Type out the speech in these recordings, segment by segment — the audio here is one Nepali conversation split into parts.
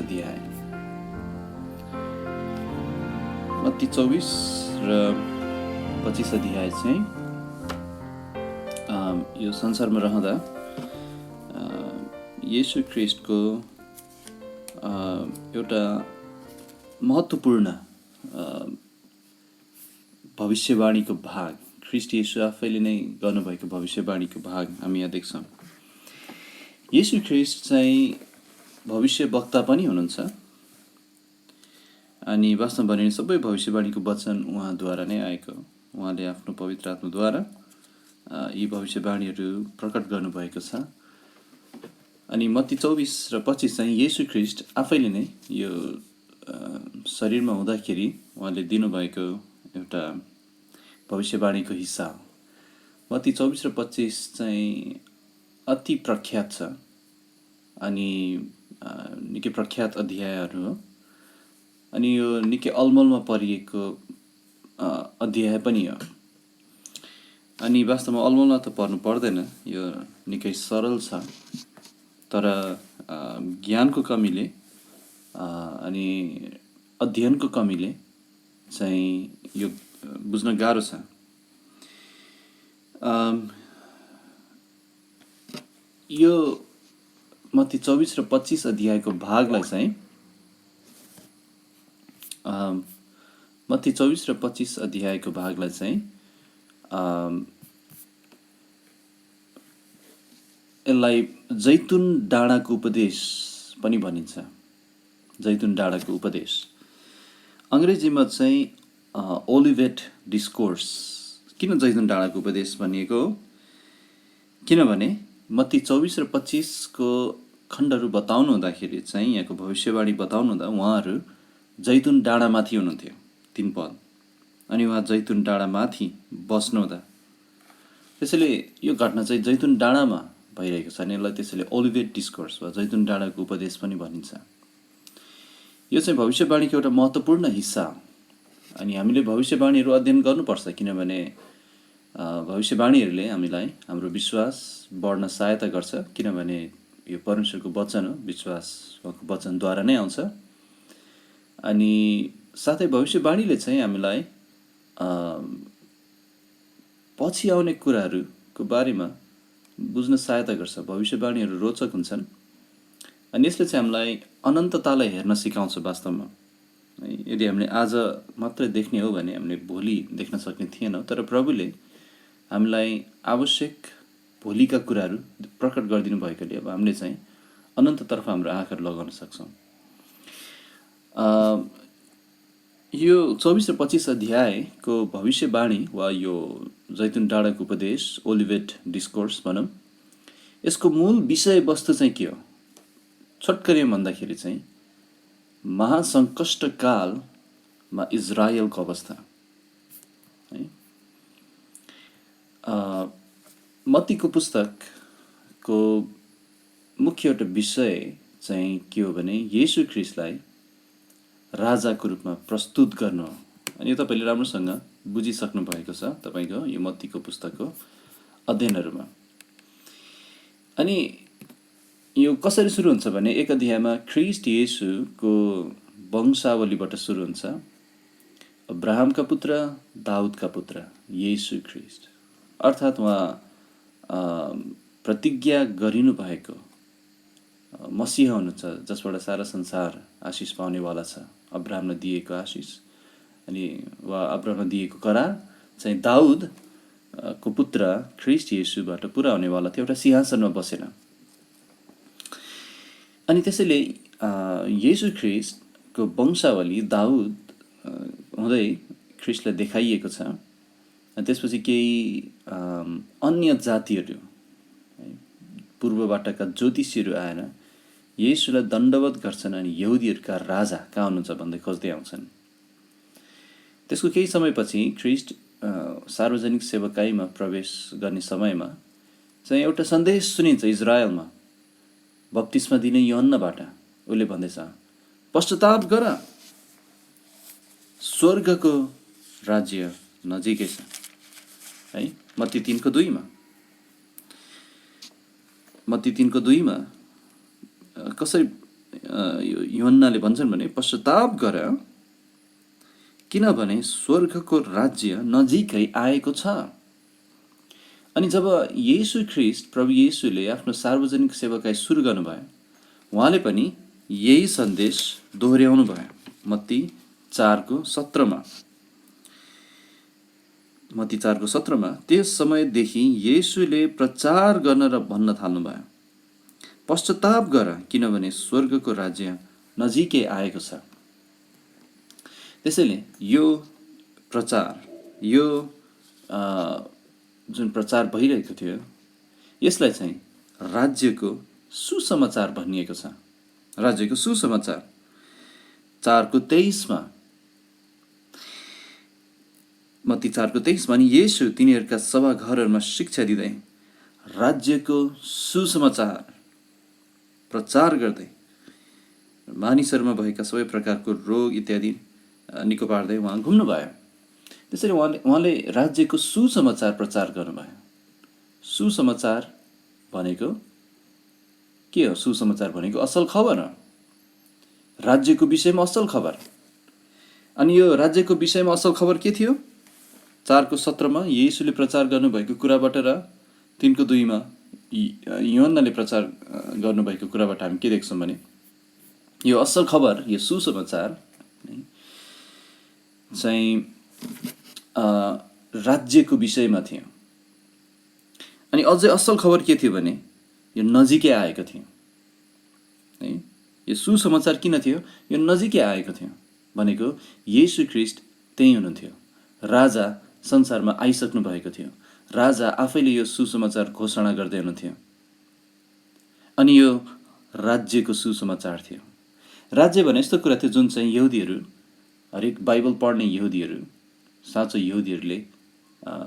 अध्याय। मत्ती 24 र 25 अध्याय चाहिँ यो संसारमा रहँदा येशू ख्रीष्टको एउटा महत्त्वपूर्ण भविष्यवाणीको भाग, ख्रीष्ट येशू आफैले नै गर्नुभएको भविष्यवाणीको भाग हामी यहाँ देख्छौँ। येशू ख्रीष्ट चाहिँ भविष्य वक्ता पनि हुनुहुन्छ अनि वास्तवमा भने सबै भविष्यवाणीको वचन उहाँद्वारा नै आएको। उहाँले आफ्नो पवित्र आत्माद्वारा यी भविष्यवाणीहरू प्रकट गर्नुभएको छ। अनि मत्ती 24 र 25 चाहिँ येशू ख्रीष्ट आफैले नै यो शरीरमा हुँदाखेरि उहाँले दिनुभएको एउटा भविष्यवाणीको हिस्सा हो। मत्ती 24 र 25 चाहिँ अति प्रख्यात छ अनि निकै प्रख्यात अध्यायहरू हो। अनि यो निकै अलमलमा परिएको अध्याय पनि हो। अनि वास्तवमा अलमलमा त पर्नु पर्दैन, यो निकै सरल छ, तर ज्ञानको कमीले अनि अध्ययनको कमीले चाहिँ यो बुझ्न गाह्रो छ। यो मत्ती 24 र 25 अध्यायको भागलाई चाहिँ मत्ती 24 र 25 अध्यायको भागलाई चाहिँ यसलाई जैतुन डाँडाको उपदेश पनि भनिन्छ। जैतुन डाँडाको उपदेश अङ्ग्रेजीमा चाहिँ ओलिभेट डिस्कोर्स। किन जैतुन डाँडाको उपदेश भनिएको हो? किनभने मत्ती 24 र 25 को खण्डहरू बताउनु हुँदाखेरि चाहिँ यहाँको भविष्यवाणी बताउनु हुँदा उहाँहरू जैतुन डाँडामाथि हुनुहुन्थ्यो, 3 पद। अनि उहाँ जैतुन डाँडामाथि बस्नुहुँदा त्यसैले यो घटना चाहिँ जैतुन डाँडामा भइरहेको छ अनि यसलाई त्यसैले ओलिभेट डिस्कोर्स वा जैतुन डाँडाको उपदेश पनि भनिन्छ। यो चाहिँ भविष्यवाणीको एउटा महत्त्वपूर्ण हिस्सा हो अनि हामीले भविष्यवाणीहरू अध्ययन गर्नुपर्छ, किनभने भविष्यवाणीहरूले हामीलाई हाम्रो विश्वास बढ्न सहायता गर्छ। किनभने यो परमेश्वरको वचन हो, विश्वास उहाँको वचनद्वारा नै आउँछ। अनि साथै भविष्यवाणीले चाहिँ हामीलाई पछि आउने कुराहरूको बारेमा बुझ्न सहायता गर्छ। भविष्यवाणीहरू रोचक हुन्छन् अनि यसले चाहिँ हामीलाई अनन्ततालाई हेर्न सिकाउँछ। वास्तवमा यदि हामीले आज मात्रै देख्ने हो भने हामीले भोलि देख्न सक्ने थिएनौँ, तर प्रभुले हामीलाई आवश्यक भोलिका कुराहरू प्रकट गरिदिनु भएकोले अब हामीले चाहिँ अनन्ततर्फ हाम्रो आँखाहरू लगाउन सक्छौँ। यो 24 र 25 अध्यायको भविष्यवाणी वा यो जैतुन डाँडाको उपदेश, ओलिभेट डिस्कोर्स भनौँ, यसको मूल विषयवस्तु चाहिँ के हो? छोटकरीमा भन्दाखेरि चाहिँ महासङ्कष्टकालमा इजरायलको अवस्था है। मत्तीको पुस्तकको मुख्य एउटा विषय चाहिँ के हो भने येशू ख्रीष्टलाई राजाको रूपमा प्रस्तुत गर्नु हो। अनि यो तपाईँले राम्रोसँग बुझिसक्नु भएको छ तपाईँको यो मत्तीको पुस्तकको अध्ययनहरूमा। अनि यो कसरी सुरु हुन्छ भने एक अध्यायमा ख्रीष्ट येशूको वंशावलीबाट सुरु हुन्छ। अब्राहमका पुत्र, दाउदका पुत्र येशू ख्रीष्ट, अर्थात् उहाँ प्रतिज्ञा गरिनु भएको मसीहा हुनुहुन्छ जसबाट सारा संसार आशिष पाउनेवाला छ। अब्राहमलाई दिएको आशिष अनि वा अब्राहमलाई दिएको करार चाहिँ दाउद को पुत्र ख्रीष्ट येशूबाट पुरा हुनेवाला थियो, एउटा सिंहासनमा बसेर। अनि त्यसैले येशू ख्रीष्टको वंशावली दाउद हुँदै ख्रीष्टलाई देखाइएको छ। अनि त्यसपछि केही अन्य जातिहरू, पूर्वबाटका ज्योतिषीहरू आएर येशूलाई दण्डवत गर्छन् अनि यहुदीहरूका राजा कहाँ हुनुहुन्छ भन्दै खोज्दै आउँछन्। त्यसको केही समयपछि ख्रीष्ट सार्वजनिक सेवकाईमा प्रवेश गर्ने समयमा चाहिँ एउटा सन्देश सुनिन्छ इजरायलमा, बप्तिस्मा दिने यूहन्नाबाट। उसले भन्दैछ, पश्चाताप गर, स्वर्गको राज्य नजिकै छ है। मत्ती 3:2 मत्ती 3:2 कसरी यूहन्नाले भन्छन् भने पश्चाताप गर, किनभने स्वर्गको राज्य नजिकै आएको छ। अनि जब येशू ख्रिस्ट प्रभु येशूले आफ्नो सार्वजनिक सेवाकाई सुरु गर्नुभयो, उहाँले पनि यही सन्देश दोहोऱ्याउनु भयो। मत्ती 4:17 मत्ती 4:17 त्यस समयदेखि येशूले प्रचार गर्न र भन्न थाल्नुभयो, पश्चाताप गर, किनभने स्वर्गको राज्य नजिकै आएको छ। त्यसैले यो प्रचार, यो जुन प्रचार भइरहेको थियो, यसलाई चाहिँ राज्यको सुसमाचार भनिएको छ। राज्यको सुसमाचार 4:23 मत्ती 4:23 अनि येशू तिनीहरूका सभाघरहरूमा शिक्षा दिँदै राज्यको सुसमाचार प्रचार गर्दै मानिसहरूमा भएका सबै प्रकारको रोग इत्यादि निको पार्दै उहाँ घुम्नुभयो। त्यसरी उहाँले राज्यको सुसमाचार प्रचार गर्नुभयो। सुसमाचार भनेको के हो? सुसमाचार भनेको असल खबर हो, राज्यको विषयमा असल खबर। अनि यो राज्यको विषयमा असल खबर के थियो? 4:17 येशूले प्रचार गर्नुभएको कुराबाट र 3:2 यूहन्नाले प्रचार गर्नुभएको कुराबाट हामी के देख्छौँ भने यो असल खबर, यो सुसमाचार चाहिँ राज्यको विषयमा थियो। अनि अझै असल खबर के थियो भने यो नजिकै आएको थियो है। यो सुसमाचार किन थियो? यो नजिकै आएको थियो भनेको येशू ख्रिस्ट त्यही हुनुहुन्थ्यो। राजा संसारमा आइसक्नु भएको थियो। राजा आफैले यो सुसमाचार घोषणा गर्दै हुनुहुन्थ्यो। अनि यो राज्यको सुसमाचार थियो। राज्य भने यस्तो कुरा थियो जुन चाहिँ यहुदीहरू, हरेक बाइबल पढ्ने यहुदीहरू, साँचो यहुदीहरूले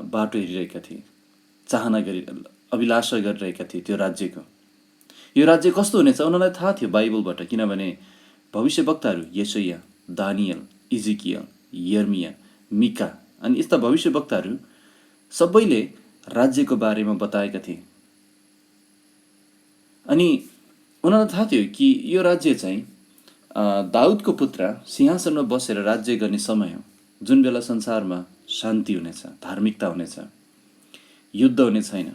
बाटो हेरिरहेका थिए, चाहना गरी अभिलाषा गरिरहेका थिए त्यो राज्यको। यो राज्य कस्तो हुनेछ उनीहरूलाई थाहा थियो बाइबलबाट, किनभने भविष्यवक्ताहरू यशाया, दानियल, इजिकियल, यर्मिया, मिका अनि यस्ता भविष्यवक्ताहरू सबैले राज्यको बारेमा बताएका थिए। अनि उनीहरूलाई थाहा थियो कि यो राज्य चाहिँ दाउदको पुत्र सिंहासनमा बसेर राज्य गर्ने समय हो, जुन बेला संसारमा शान्ति हुनेछ, धार्मिकता हुनेछ, युद्ध हुने छैन।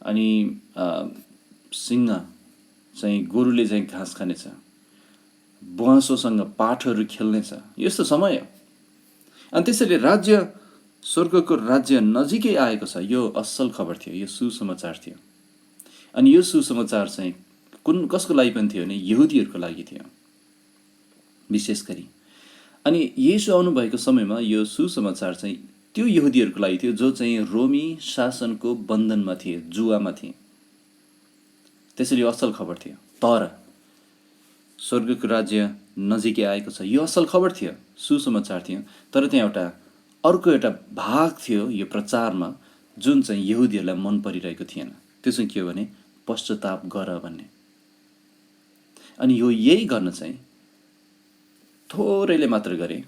अनि सिंह चाहिँ गोरुले चाहिँ घाँस खानेछ, बुवासोसँग पाठहरू खेल्नेछ, यस्तो समय हो। अनि त्यसैले राज्य, स्वर्गको राज्य नजिकै आएको छ, यो असल खबर थियो, यो सुसमाचार थियो। अनि यो सुसमाचार चाहिँ कसको लागि पनि थियो भने यहुदीहरूको लागि थियो विशेष गरी। अनि येशू आउनुभएको समयमा यो सुसमाचार चाहिँ त्यो यहुदीहरूको लागि थियो जो चाहिँ रोमी शासनको बन्धनमा थिए, जुवामा थिए। त्यसैले यो असल खबर थियो। तर स्वर्गको राज्य नजिकै आएको छ, यो असल खबर थियो, सुसमाचार थियो। तर त्यहाँ अर्को एउटा भाग थियो यो प्रचारमा जुन चाहिँ यहुदीहरूलाई मन परिरहेको थिएन। त्यो चाहिँ के हो भने पश्चाताप गर भन्ने। अनि यो यही गर्न चाहिँ थोरैले मात्र गरे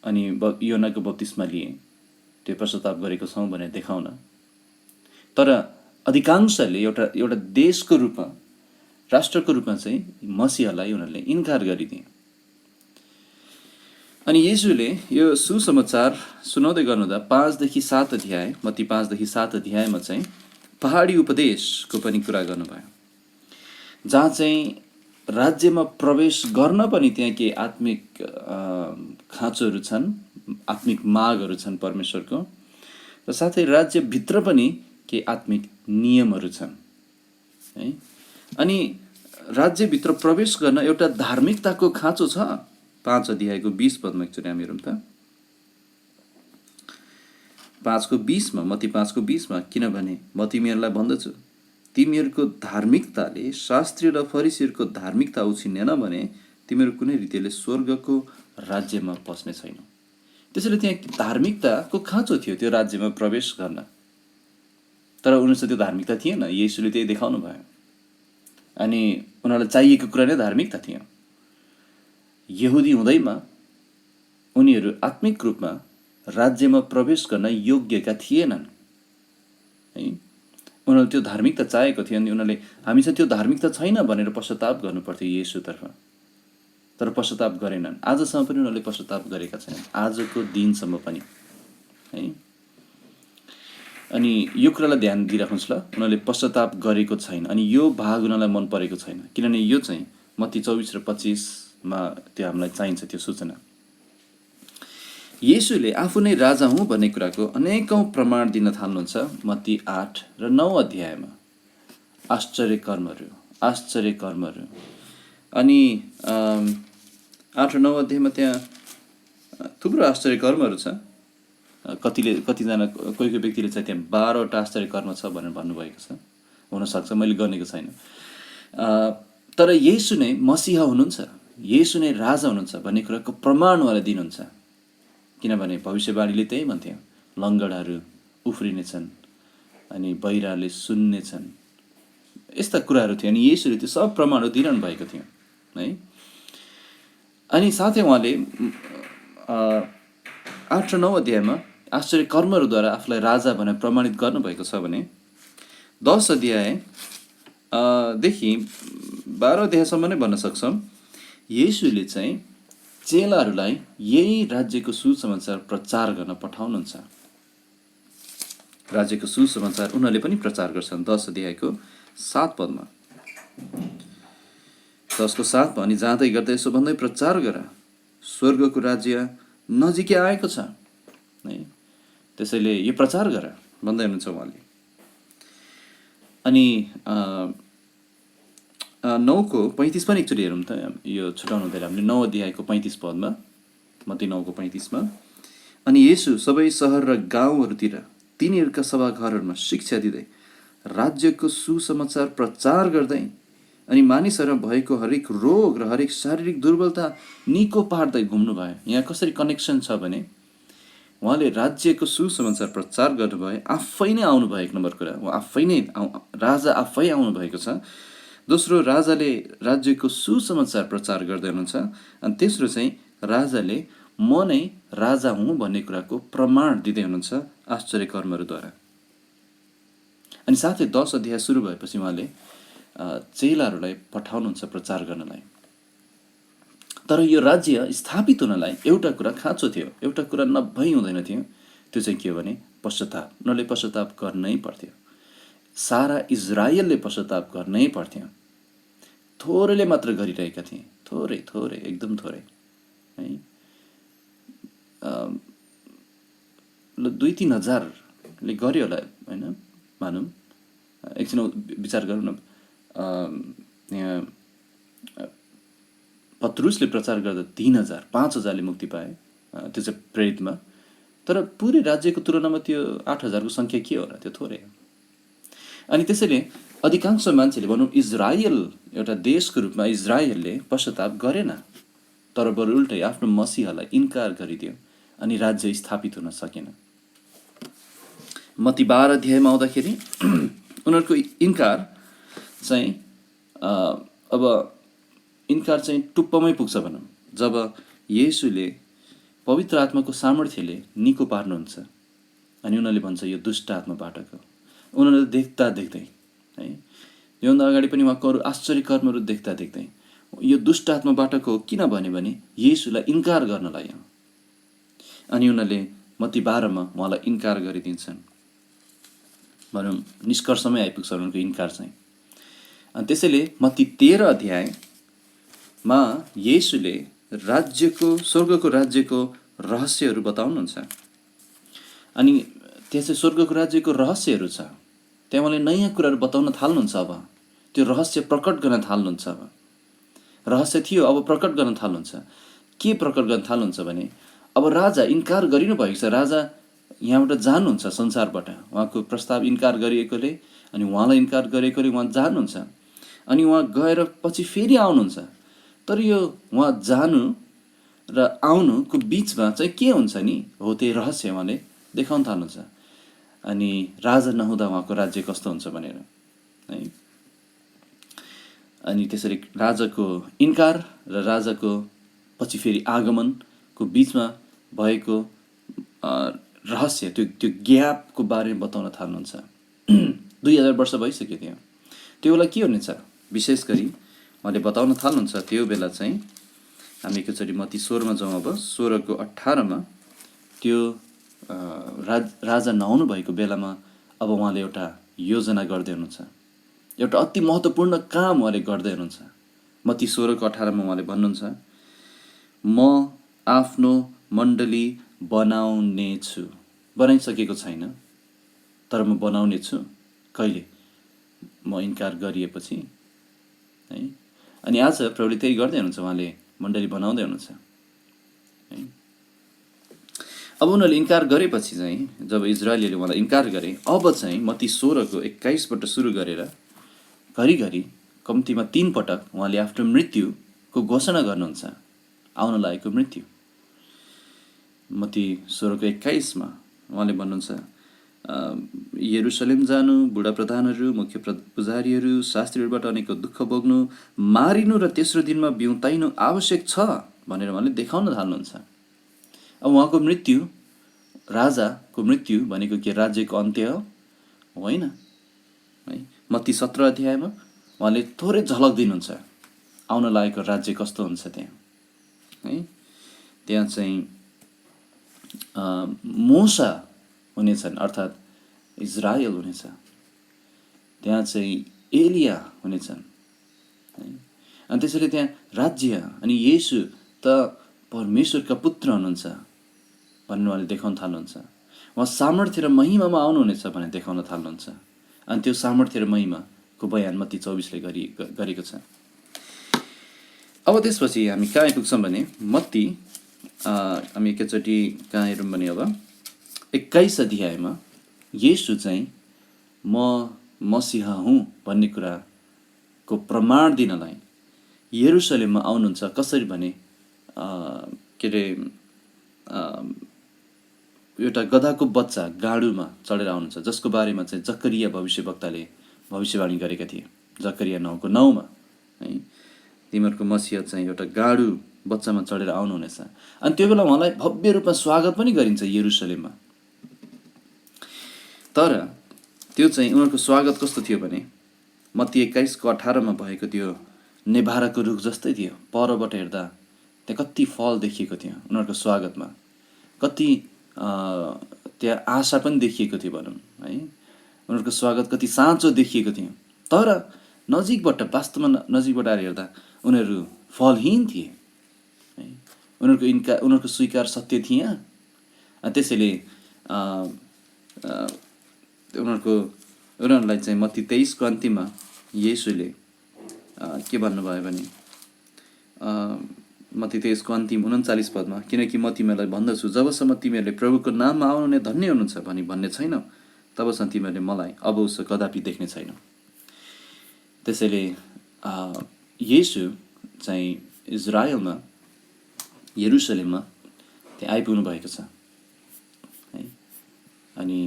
अनि यूहन्नाको बप्तिस्मा लिए, त्यो पश्चाताप गरेको छौँ भनेर देखाउन। तर अधिकांशले एउटा देशको रूपमा, राष्ट्रको रूपमा चाहिँ मसीहलाई उनीहरूले इन्कार गरिदिए। अनि येशूले यो सुसमाचार सुनाउँदै गर्नुहुँदा 5देखि 7 अध्याय, मत्ती 5देखि 7 अध्यायमा चाहिँ पहाडी उपदेशको पनि कुरा गर्नुभयो, जहाँ चाहिँ राज्यमा प्रवेश गर्न पनि त्यहाँ केही आत्मिक खाँचोहरू छन्, आत्मिक मागहरू छन् परमेश्वरको, र साथै राज्यभित्र पनि केही आत्मिक नियमहरू छन् है। अनि राज्यभित्र प्रवेश गर्न एउटा धार्मिकताको खाँचो छ। 5 अध्यायको 20 पदमा एकचोटि हामी हेरौँ त। 5:20 मत्ती 5:20 किनभने म तिमीहरूलाई भन्दछु, तिमीहरूको धार्मिकताले शास्त्री र फरिसीहरूको धार्मिकता उछिन्नेन भने तिमीहरू कुनै रीतिले स्वर्गको राज्यमा पस्ने छैनौ। त्यसैले त्यहाँ धार्मिकताको खाँचो थियो त्यो राज्यमा प्रवेश गर्न। तर उनीहरूसँग त्यो धार्मिकता थिएन। येशूले त्यही देखाउनु भयो। अनि उनीहरूलाई चाहिएको कुरा नै धार्मिकता थियो। यहुदी हुँदैमा उनीहरू आत्मिक रूपमा राज्यमा प्रवेश गर्न योग्यका थिएनन् है। उनीहरूले त्यो धार्मिकता चाहेको थियो अनि उनीहरूले हामी चाहिँ त्यो धार्मिकता छैन भनेर पश्चाताप गर्नुपर्थ्यो येशूतर्फ, तर पश्चाताप गरेनन्। आजसम्म पनि उनीहरूले पश्चाताप गरेका छैनन्, आजको दिनसम्म पनि है। अनि यो कुरालाई ध्यान दिइराख्नुहोस् ल, उनीहरूले पश्चाताप गरेको छैन अनि यो भाग उनीहरूलाई मन परेको छैन, किनभने यो चाहिँ मत्ती 24 र 25मा त्यो हामीलाई चाहिन्छ त्यो सूचना। येशूले आफू नै राजा हुँ भन्ने कुराको अनेकौँ प्रमाण दिन थाल्नुहुन्छ मत्ती 8 र 9 अध्यायमा। आश्चर्य कर्महरू अनि 8 र 9 अध्यायमा त्यहाँ थुप्रो आश्चर्य कर्महरू छ। कतिजना कोही व्यक्तिले चाहिँ त्यहाँ 12वटा आश्चर्य कर्म छ भनेर भन्नुभएको छ, हुनसक्छ, मैले गर्नेको छैन। तर येशू नै मसीहा हुनुहुन्छ, येशू नै राजा हुनुहुन्छ भन्ने कुराको प्रमाण उहाँले दिनुहुन्छ, किनभने भविष्यवाणीले त्यही भन्थ्यो, लङ्गडाहरू उफ्रिनेछन् अनि बहिराले सुन्नेछन्, यस्ता कुराहरू थियो। अनि येशूले त्यो सब प्रमाणहरू दिइरहनु भएको थियो है। अनि साथै उहाँले 8 र 9 अध्यायमा आश्चर्य कर्महरूद्वारा आफूलाई राजा भनेर प्रमाणित गर्नुभएको छ भने 10 अध्यायदेखि 12 अध्यायसम्म नै भन्न सक्छौँ, येशूले चाहिँ चेलाहरूलाई यही राज्यको सुसमाचार प्रचार गर्न पठाउनुहुन्छ। राज्यको सुसमाचार उनीहरूले पनि प्रचार गर्छन्। 10 अध्यायको 7 पदमा, 10को 7 अनि जाँदै गर्दै यसो भन्दै प्रचार गर, स्वर्गको राज्य नजिकै आएको छ है, त्यसैले यो प्रचार गर भन्दै हुनुहुन्छ उहाँले। अनि 9को 35 पनि एकचोटि हेरौँ त, यो छुटाउनु हुँदैन हामीले। 9 अध्यायको 35 पदमा, मत्ती 9को 35मा, अनि येशू सबै सहर र गाउँहरूतिर तिनीहरूका सभाघरहरूमा शिक्षा दिँदै राज्यको सुसमाचार प्रचार गर्दै अनि मानिसहरूमा भएको हरेक रोग र हरेक शारीरिक दुर्बलता निको पार्दै घुम्नुभयो। यहाँ कसरी कनेक्सन छ भने उहाँले राज्यको सुसमाचार प्रचार गर्नुभयो, आफै नै आउनुभयो। एक नम्बर कुरा, उहाँ आफै नै राजा आफै आउनुभएको छ। दोस्रो, राजाले राज्यको सुसमाचार प्रचार गर्दै हुनुहुन्छ। अनि तेस्रो चाहिँ राजाले म नै राजा हुँ भन्ने कुराको प्रमाण दिँदै हुनुहुन्छ आश्चर्य कर्महरूद्वारा। अनि साथै 10 अध्याय सुरु भएपछि उहाँले चेलाहरूलाई पठाउनुहुन्छ प्रचार गर्नलाई। तर यो राज्य स्थापित हुनलाई एउटा कुरा खाँचो थियो, एउटा कुरा नभई हुँदैन थियो, त्यो चाहिँ के हो भने पश्चाताप। उनीहरूले पश्चाताप गर्नै पर्थ्यो, सारा इजरायलले पश्चाताप गर्नै पर्थ्यो। थोरैले मात्र गरिरहेका थिए, थोरै एकदम थोरै है। 2-3 हजारले गर्यो होला होइन, मानौँ एकछिन विचार गरौँ न। यहाँ पत्रुसले प्रचार गर्दा 3,000 5,000ले मुक्ति पाए, त्यो चाहिँ प्रेरितमा। तर पुरै राज्यको तुलनामा त्यो 8,000को सङ्ख्या के होला, त्यो थोरै हो। अनि त्यसैले अधिकांश मान्छेले भनौँ इजरायल एउटा देशको रूपमा इजरायलले पश्चाताप गरेन, तर बरु उल्टै आफ्नो मसीहालाई इन्कार गरिदियो अनि राज्य स्थापित हुन सकेन। मत्ती 12 अध्यायमा आउँदाखेरि उनीहरूको इन्कार चाहिँ अब इन्कार चाहिँ टुप्पोमै पुग्छ भनौँ, जब येशूले पवित्र आत्माको सामर्थ्यले निको पार्नुहुन्छ अनि उनीहरूले भन्छ यो दुष्ट आत्माबाटको। उनीहरूले देख्दा देख्दै है, योभन्दा अगाडि पनि उहाँको अरू आश्चर्य कर्महरू देख्दा देख्दै यो दुष्ट आत्माबाटको हो किन भने येशूलाई इन्कार गर्नलाई हो। अनि उनीहरूले मत्ती 12मा उहाँलाई इन्कार गरिदिन्छन्, भनौँ निष्कर्षमै आइपुग्छ उनीहरूको इन्कार चाहिँ। अनि त्यसैले मत्ती 13 अध्यायमा येशूले स्वर्गको राज्यको रहस्यहरू बताउनुहुन्छ। अनि त्यहाँ चाहिँ स्वर्गको राज्यको रहस्यहरू छ, त्यहाँ उहाँले नयाँ कुराहरू बताउन थाल्नुहुन्छ। अब त्यो रहस्य प्रकट गर्न थाल्नुहुन्छ। अब रहस्य थियो, अब प्रकट गर्न थाल्नुहुन्छ। के प्रकट गर्न थाल्नुहुन्छ भने अब राजा इन्कार गरिनु भएको छ, राजा यहाँबाट जानुहुन्छ संसारबाट, उहाँको प्रस्ताव इन्कार गरिएकोले अनि उहाँलाई इन्कार गरेकोले उहाँ जानुहुन्छ अनि उहाँ गएर पछि फेरि आउनुहुन्छ। तर यो उहाँ जानु र आउनुको बिचमा चाहिँ के हुन्छ नि, हो त्यही रहस्य उहाँले देखाउन थाल्नुहुन्छ। अनि राजा नहुँदा उहाँको राज्य कस्तो हुन्छ भनेर है। अनि त्यसरी राजाको इन्कार र राजाको पछि फेरि आगमनको बिचमा भएको रहस्य, त्यो ग्यापको बारेमा बताउन थाल्नुहुन्छ। 2000 वर्ष भइसक्यो थियो। त्यो बेला के हुनेछ विशेष गरी उहाँले बताउन थाल्नुहुन्छ। त्यो बेला चाहिँ हामी एकचोटि मत्ती 16 जाउँ। अब 16:18 त्यो राजा नहुनु भएको बेलामा अब उहाँले एउटा योजना गर्दै हुनुहुन्छ, एउटा अति महत्त्वपूर्ण काम उहाँले गर्दै हुनुहुन्छ। मत्ती 16:18 उहाँले भन्नुहुन्छ, म आफ्नो मण्डली बनाउने छु। बनाइसकेको छैन, तर म बनाउने छु। कहिले? म इन्कार गरिएपछि है। अनि आज प्रभुले त्यही गर्दै हुनुहुन्छ, उहाँले मण्डली बनाउँदै हुनुहुन्छ है। अब उनीहरूले इन्कार गरेपछि चाहिँ, जब इजरायलीले उहाँलाई इन्कार गरे, अब चाहिँ मत्ती 16:21बाट सुरु गरेर घरिघरि कम्तीमा 3 पटक उहाँले आफ्नो मृत्युको घोषणा गर्नुहुन्छ, आउन लागेको मृत्यु। मत्ती 16:21 उहाँले भन्नुहुन्छ, यरुशलेम जानु, बुढा प्रधानहरू, मुख्य पुजारीहरू, शास्त्रीहरूबाट अनेकको दुःख भोग्नु, मारिनु र तेस्रो दिनमा बिउताइनु आवश्यक छ भनेर उहाँले देखाउन थाल्नुहुन्छ। अब उहाँको मृत्यु, राजाको मृत्यु भनेको के राज्यको अन्त्य होइन है। मत्ती 17 अध्यायमा उहाँले थोरै झलक दिनुहुन्छ, आउन लागेको राज्य कस्तो हुन्छ त्यहाँ है। त्यहाँ चाहिँ मूसा हुनेछन्, अर्थात् इजरायल हुनेछ। त्यहाँ चाहिँ एलिया हुनेछन् है। अनि त्यसैले त्यहाँ राज्य, अनि येशू त परमेश्वरका पुत्र हुनुहुन्छ भन्ने उहाँले देखाउन थाल्नुहुन्छ। उहाँ सामर्थ्य र महिमामा आउनुहुनेछ भनेर देखाउन थाल्नुहुन्छ। अनि त्यो सामर्थ्य र महिमाको बयान मत्ती 24ले गरेको छ। अब त्यसपछि हामी कहाँ आइपुग्छौँ भने मत्ती हामी एकैचोटि कहाँ हेरौँ भने अब 21 अध्यायमा येशू चाहिँ म मसीहा हुँ भन्ने कुराको प्रमाण दिनलाई यरुशलेममा आउनुहुन्छ। कसरी भने के अरे एउटा गधाको बच्चा गाडुमा चढेर आउनुहुन्छ, जसको बारेमा चाहिँ जकरिया भविष्यवक्ताले भविष्यवाणी गरेका थिए। जकरिया 9:9 है, तिमीहरूको मसीहा चाहिँ एउटा गाडु बच्चामा चढेर आउनुहुनेछ। अनि त्यो बेला उहाँलाई भव्य रूपमा स्वागत पनि गरिन्छ यरुशलेममा। तर त्यो चाहिँ उनीहरूको स्वागत कस्तो थियो भने मत्ती 21:18 भएको त्यो नेभाराको रुख जस्तै थियो। परबाट हेर्दा त्यहाँ कति फल देखिएको थियो उनीहरूको स्वागतमा, कति त्यहाँ आशा पनि देखिएको थियो भनौँ है। उनीहरूको स्वागत कति साँचो देखिएको थियो। तर नजिकबाट, वास्तवमा नजिकबाट आएर हेर्दा उनीहरू फलहीन थिए है। उनीहरूको स्वीकार सत्य थिएन। त्यसैले उनीहरूलाई चाहिँ मत्ती 23को अन्तिममा येशूले के भन्नुभयो भने मत्ती 23को अन्तिम 39 पदमा, किनकि म तिमीहरूलाई भन्दछु, जबसम्म तिमीहरूले प्रभुको नाममा आउनुहुने धन्य हुनुहुन्छ भन्ने छैन, तबसम्म तिमीहरूले मलाई अब उसो कदापि देख्ने छैन। त्यसैले येशू चाहिँ इजरायलमा, यरुशलेममा त्यहाँ आइपुग्नु भएको छ है। अनि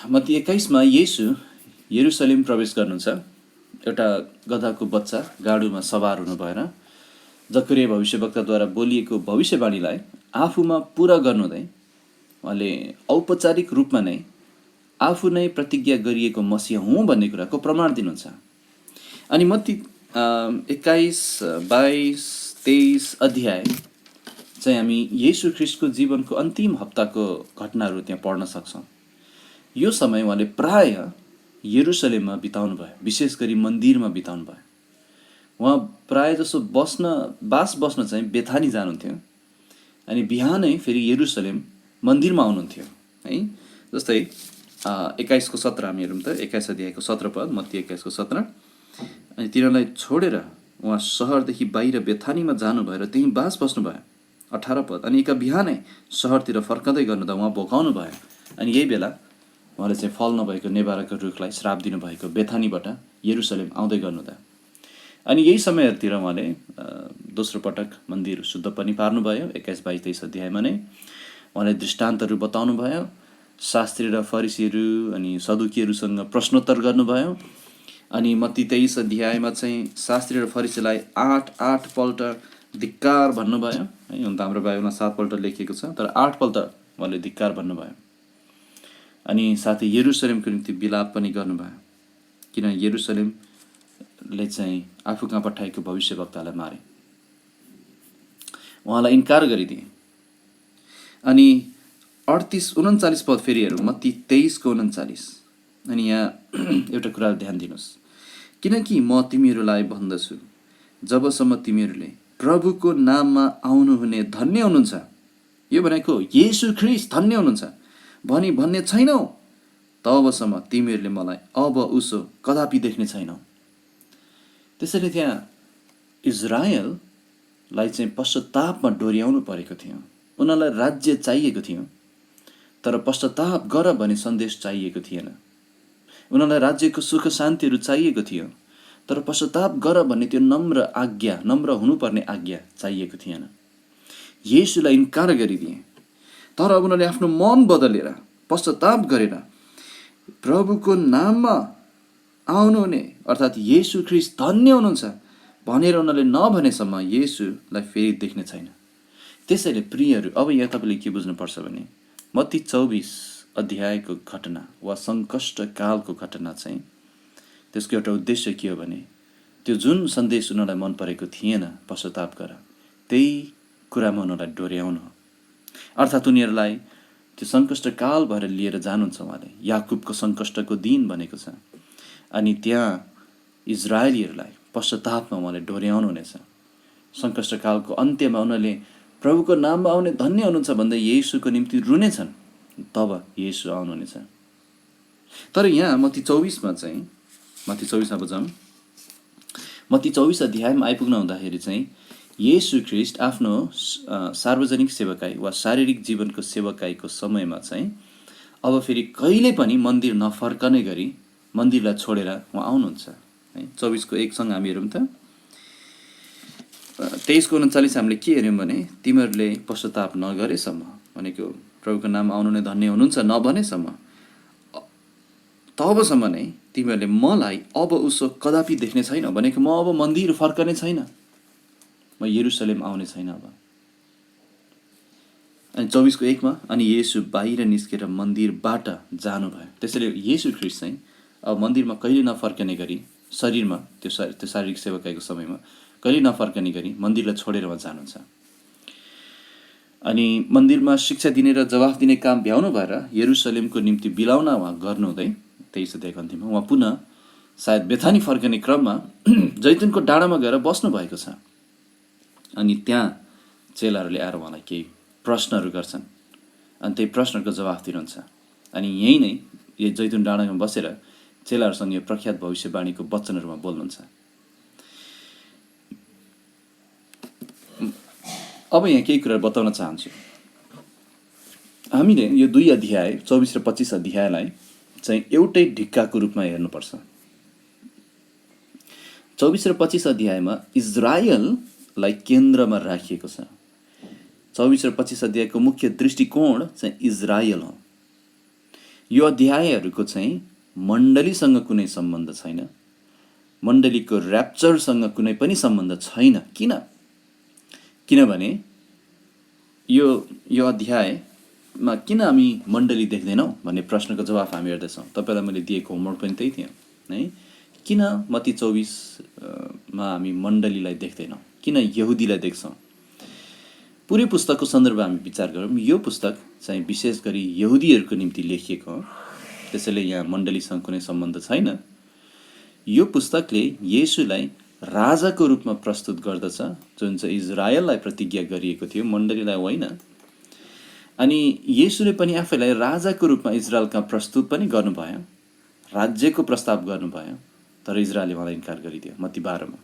मत्ती 21मा येशू यरुशलेम प्रवेश गर्नुहुन्छ। एउटा गधाको बच्चा गाडुमा सवार हुनु भएर जकरिया भविष्यवक्ताद्वारा बोलिएको भविष्यवाणीलाई आफूमा पुरा गर्नुहुँदै उहाँले औपचारिक रूपमा नै आफू नै प्रतिज्ञा गरिएको मसीहा हुँ भन्ने कुराको प्रमाण दिनुहुन्छ। अनि मत्ती 21, 22, 23 अध्याय चाहिँ हामी येशू ख्रिस्टको जीवनको अन्तिम हप्ताको घटनाहरू त्यहाँ पढ्न सक्छौँ। यो समय उहाँले प्राय यरुशलेममा बिताउनु भयो, विशेष गरी मन्दिरमा बिताउनु भयो। उहाँ प्राय जसो बास बस्न चाहिँ बेथानी जानुहुन्थ्यो, अनि बिहानै फेरि यरुशलेम मन्दिरमा आउनुहुन्थ्यो है। जस्तै 21को 17 हामी हेरौँ त। 21 अध्यायको 17 पद, मत्ती 21को 17। अनि तिनीहरूलाई छोडेर उहाँ सहरदेखि बाहिर बेथानीमा जानु भएर त्यहीँ बास बस्नुभयो। 18 पद, अनि एका बिहानै सहरतिर फर्कँदै गर्नु त उहाँ भोकाउनु भयो। अनि यही बेला उहाँले चाहिँ फल नभएको नेभाराको रुखलाई श्राप दिनुभएको बेथानीबाट यरुशलेम आउँदै गर्नु त। अनि यही समयहरूतिर उहाँले दोस्रो पटक मन्दिर शुद्ध पनि पार्नुभयो। 21, 22, 23 अध्यायमा नै उहाँले दृष्टान्तहरू बताउनु भयो। शास्त्री र फरिसीहरू अनि सदुकीहरूसँग प्रश्नोत्तर गर्नुभयो। अनि मत्ती 23 अध्यायमा चाहिँ शास्त्री र फरिसीलाई 8 पल्ट धिक्कार भन्नुभयो है। हुन त हाम्रो बाइबलमा 7 पल्ट लेखिएको छ, तर 8 पल्ट उहाँले धिक्कार भन्नुभयो। अनि साथै यरुसलेमको निम्ति विलाप पनि गर्नुभयो, किन यरुसलेमले चाहिँ आफू कहाँ पठाएको भविष्यवक्तालाई मारे, उहाँलाई इन्कार गरिदिए। अनि 38-39 पद फेरि हेरौँ, मत्ती 23:39। अनि यहाँ एउटा कुरा ध्यान दिनुहोस्, किनकि म तिमीहरूलाई भन्दछु, जबसम्म तिमीहरूले प्रभुको नाममा आउनुहुने धन्य हुनुहुन्छ, यो भनेको येशू ख्रीष्ट धन्य हुनुहुन्छ भनी भन्ने छैनौ, तबसम्म तिमीहरूले मलाई अब उसो कदापि देख्ने छैनौ। त्यसैले त्यहाँ इजरायललाई चाहिँ पश्चातापमा डोर्याउनु परेको थियो। उनीहरूलाई राज्य चाहिएको थियो, तर पश्चाताप गर भन्ने सन्देश चाहिएको थिएन। उनीहरूलाई राज्यको सुख शान्तिहरू चाहिएको थियो, तर पश्चाताप गर भन्ने त्यो नम्र आज्ञा, नम्र हुनुपर्ने आज्ञा चाहिएको थिएन। येशूलाई इन्कार गरिदिए, तर अब उनीहरूले आफ्नो मन बदलेर पश्चाताप गरेर प्रभुको नाममा आउनुहुने अर्थात् येशू ख्रीष्ट धन्य हुनुहुन्छ भनेर उनीहरूले नभनेसम्म येशूलाई फेरि देख्ने छैन। त्यसैले प्रियहरू, अब यहाँ तपाईँले के बुझ्नुपर्छ भने मत्ती 24 अध्यायको घटना वा सङ्कष्ट कालको घटना चाहिँ त्यसको एउटा उद्देश्य के हो भने त्यो जुन सन्देश उनीहरूलाई मन परेको थिएन, पश्चाताप गर, त्यही कुरामा उनीहरूलाई डोर्याउनु हो। अर्थात् उनीहरूलाई त्यो सङ्कष्ट काल भएर लिएर जानुहुन्छ उहाँले। याकुबको सङ्कष्टको दिन भनेको छ। अनि त्यहाँ इजरायलीहरूलाई पश्चातापमा उहाँले डोर्याउनु हुनेछ। सङ्कष्ट कालको अन्त्यमा उनीहरूले प्रभुको नाममा आउने धन्य हुनुहुन्छ भन्दै येशूको निम्ति रुनेछन्, तब येशू आउनुहुनेछ। तर यहाँ मत्ती 24मा चाहिँ मत्ती 24मा बुझौँ, मत्ती 24 अध्यायमा आइपुग्न हुँदाखेरि चाहिँ येशू ख्रीष्ट आफ्नो सार्वजनिक सेवकाई वा शारीरिक जीवनको सेवकाईको समयमा चाहिँ अब फेरि कहिले पनि मन्दिर नफर्कने गरी मन्दिरलाई छोडेर उहाँ आउनुहुन्छ है। 24:1सँग हामी हेरौँ त। 23:39 हामीले के हेऱ्यौँ भने तिमीहरूले पश्चाताप नगरेसम्म, भनेको प्रभुको नाम आउनु नै धन्य हुनुहुन्छ नभनेसम्म, तबसम्म नै तिमीहरूले मलाई अब उसो कदापि देख्ने छैन, भनेको म अब मन्दिर फर्कने छैन, म यरुसलेम आउने छैन अब। अनि 24:1मा अनि येशू बाहिर निस्केर मन्दिरबाट जानुभयो। त्यसैले येशू ख्रीष्ट चाहिँ अब मन्दिरमा कहिले नफर्कने गरी, शरीरमा त्यो शारीरिक सेवकाईको समयमा कहिले नफर्कने गरी मन्दिरलाई छोडेर उहाँ जानुहुन्छ। अनि मन्दिरमा शिक्षा दिने र जवाफ दिने काम भ्याउनु भएर यरुसलेमको निम्ति बिलाउन उहाँ गर्नुहुँदै 23 अध्यायको अन्तिममा उहाँ पुनः सायद बेथानी फर्कने क्रममा जैतुनको डाँडामा गएर बस्नु भएको छ। अनि त्यहाँ चेलाहरूले आएर उहाँलाई केही प्रश्नहरू गर्छन् अनि त्यही प्रश्नहरूको जवाफ दिनुहुन्छ। अनि यहीँ नै यो जैतुन डाँडामा बसेर चेलाहरूसँग यो प्रख्यात भविष्यवाणीको वचनहरूमा बोल्नुहुन्छ। अब यहाँ केही कुरा बताउन चाहन्छु। हामीले यो 2 अध्याय 24 र 25 अध्यायलाई चाहिँ एउटै ढिक्काको रूपमा हेर्नुपर्छ। 24 र 25 अध्यायमा इजरायललाई केन्द्रमा राखिएको छ। 24 र 25 अध्यायको मुख्य दृष्टिकोण चाहिँ इजरायल हो। यो अध्यायहरूको चाहिँ मण्डलीसँग कुनै सम्बन्ध छैन, मण्डलीको ऱ्याप्चरसँग कुनै पनि सम्बन्ध छैन। किनभने यो अध्यायमा किन हामी मण्डली देख्दैनौँ भन्ने प्रश्नको जवाफ हामी हेर्दैछौँ। तपाईँलाई मैले दिएको होमवर्क पनि त्यही थियो है। किन मत्ती 24मा हामी मण्डलीलाई देख्दैनौँ, किन यहुदीलाई देख्छौँ? पुरै पुस्तकको सन्दर्भ हामी विचार गरौँ। यो पुस्तक चाहिँ विशेष गरी यहुदीहरूको निम्ति लेखिएको हो, त्यसैले यहाँ मण्डलीसँग कुनै सम्बन्ध छैन। यो पुस्तकले येशूलाई राजाको रूपमा प्रस्तुत गर्दछ, जुन चाहिँ इजरायललाई प्रतिज्ञा गरिएको थियो, मण्डलीलाई होइन। अनि येशूले पनि आफैलाई राजाको रूपमा इजरायलका प्रस्तुत पनि गर्नुभयो, राज्यको प्रस्ताव गर्नुभयो, तर इजरायलले उहाँलाई इन्कार गरिदियो मत्ती 12मा।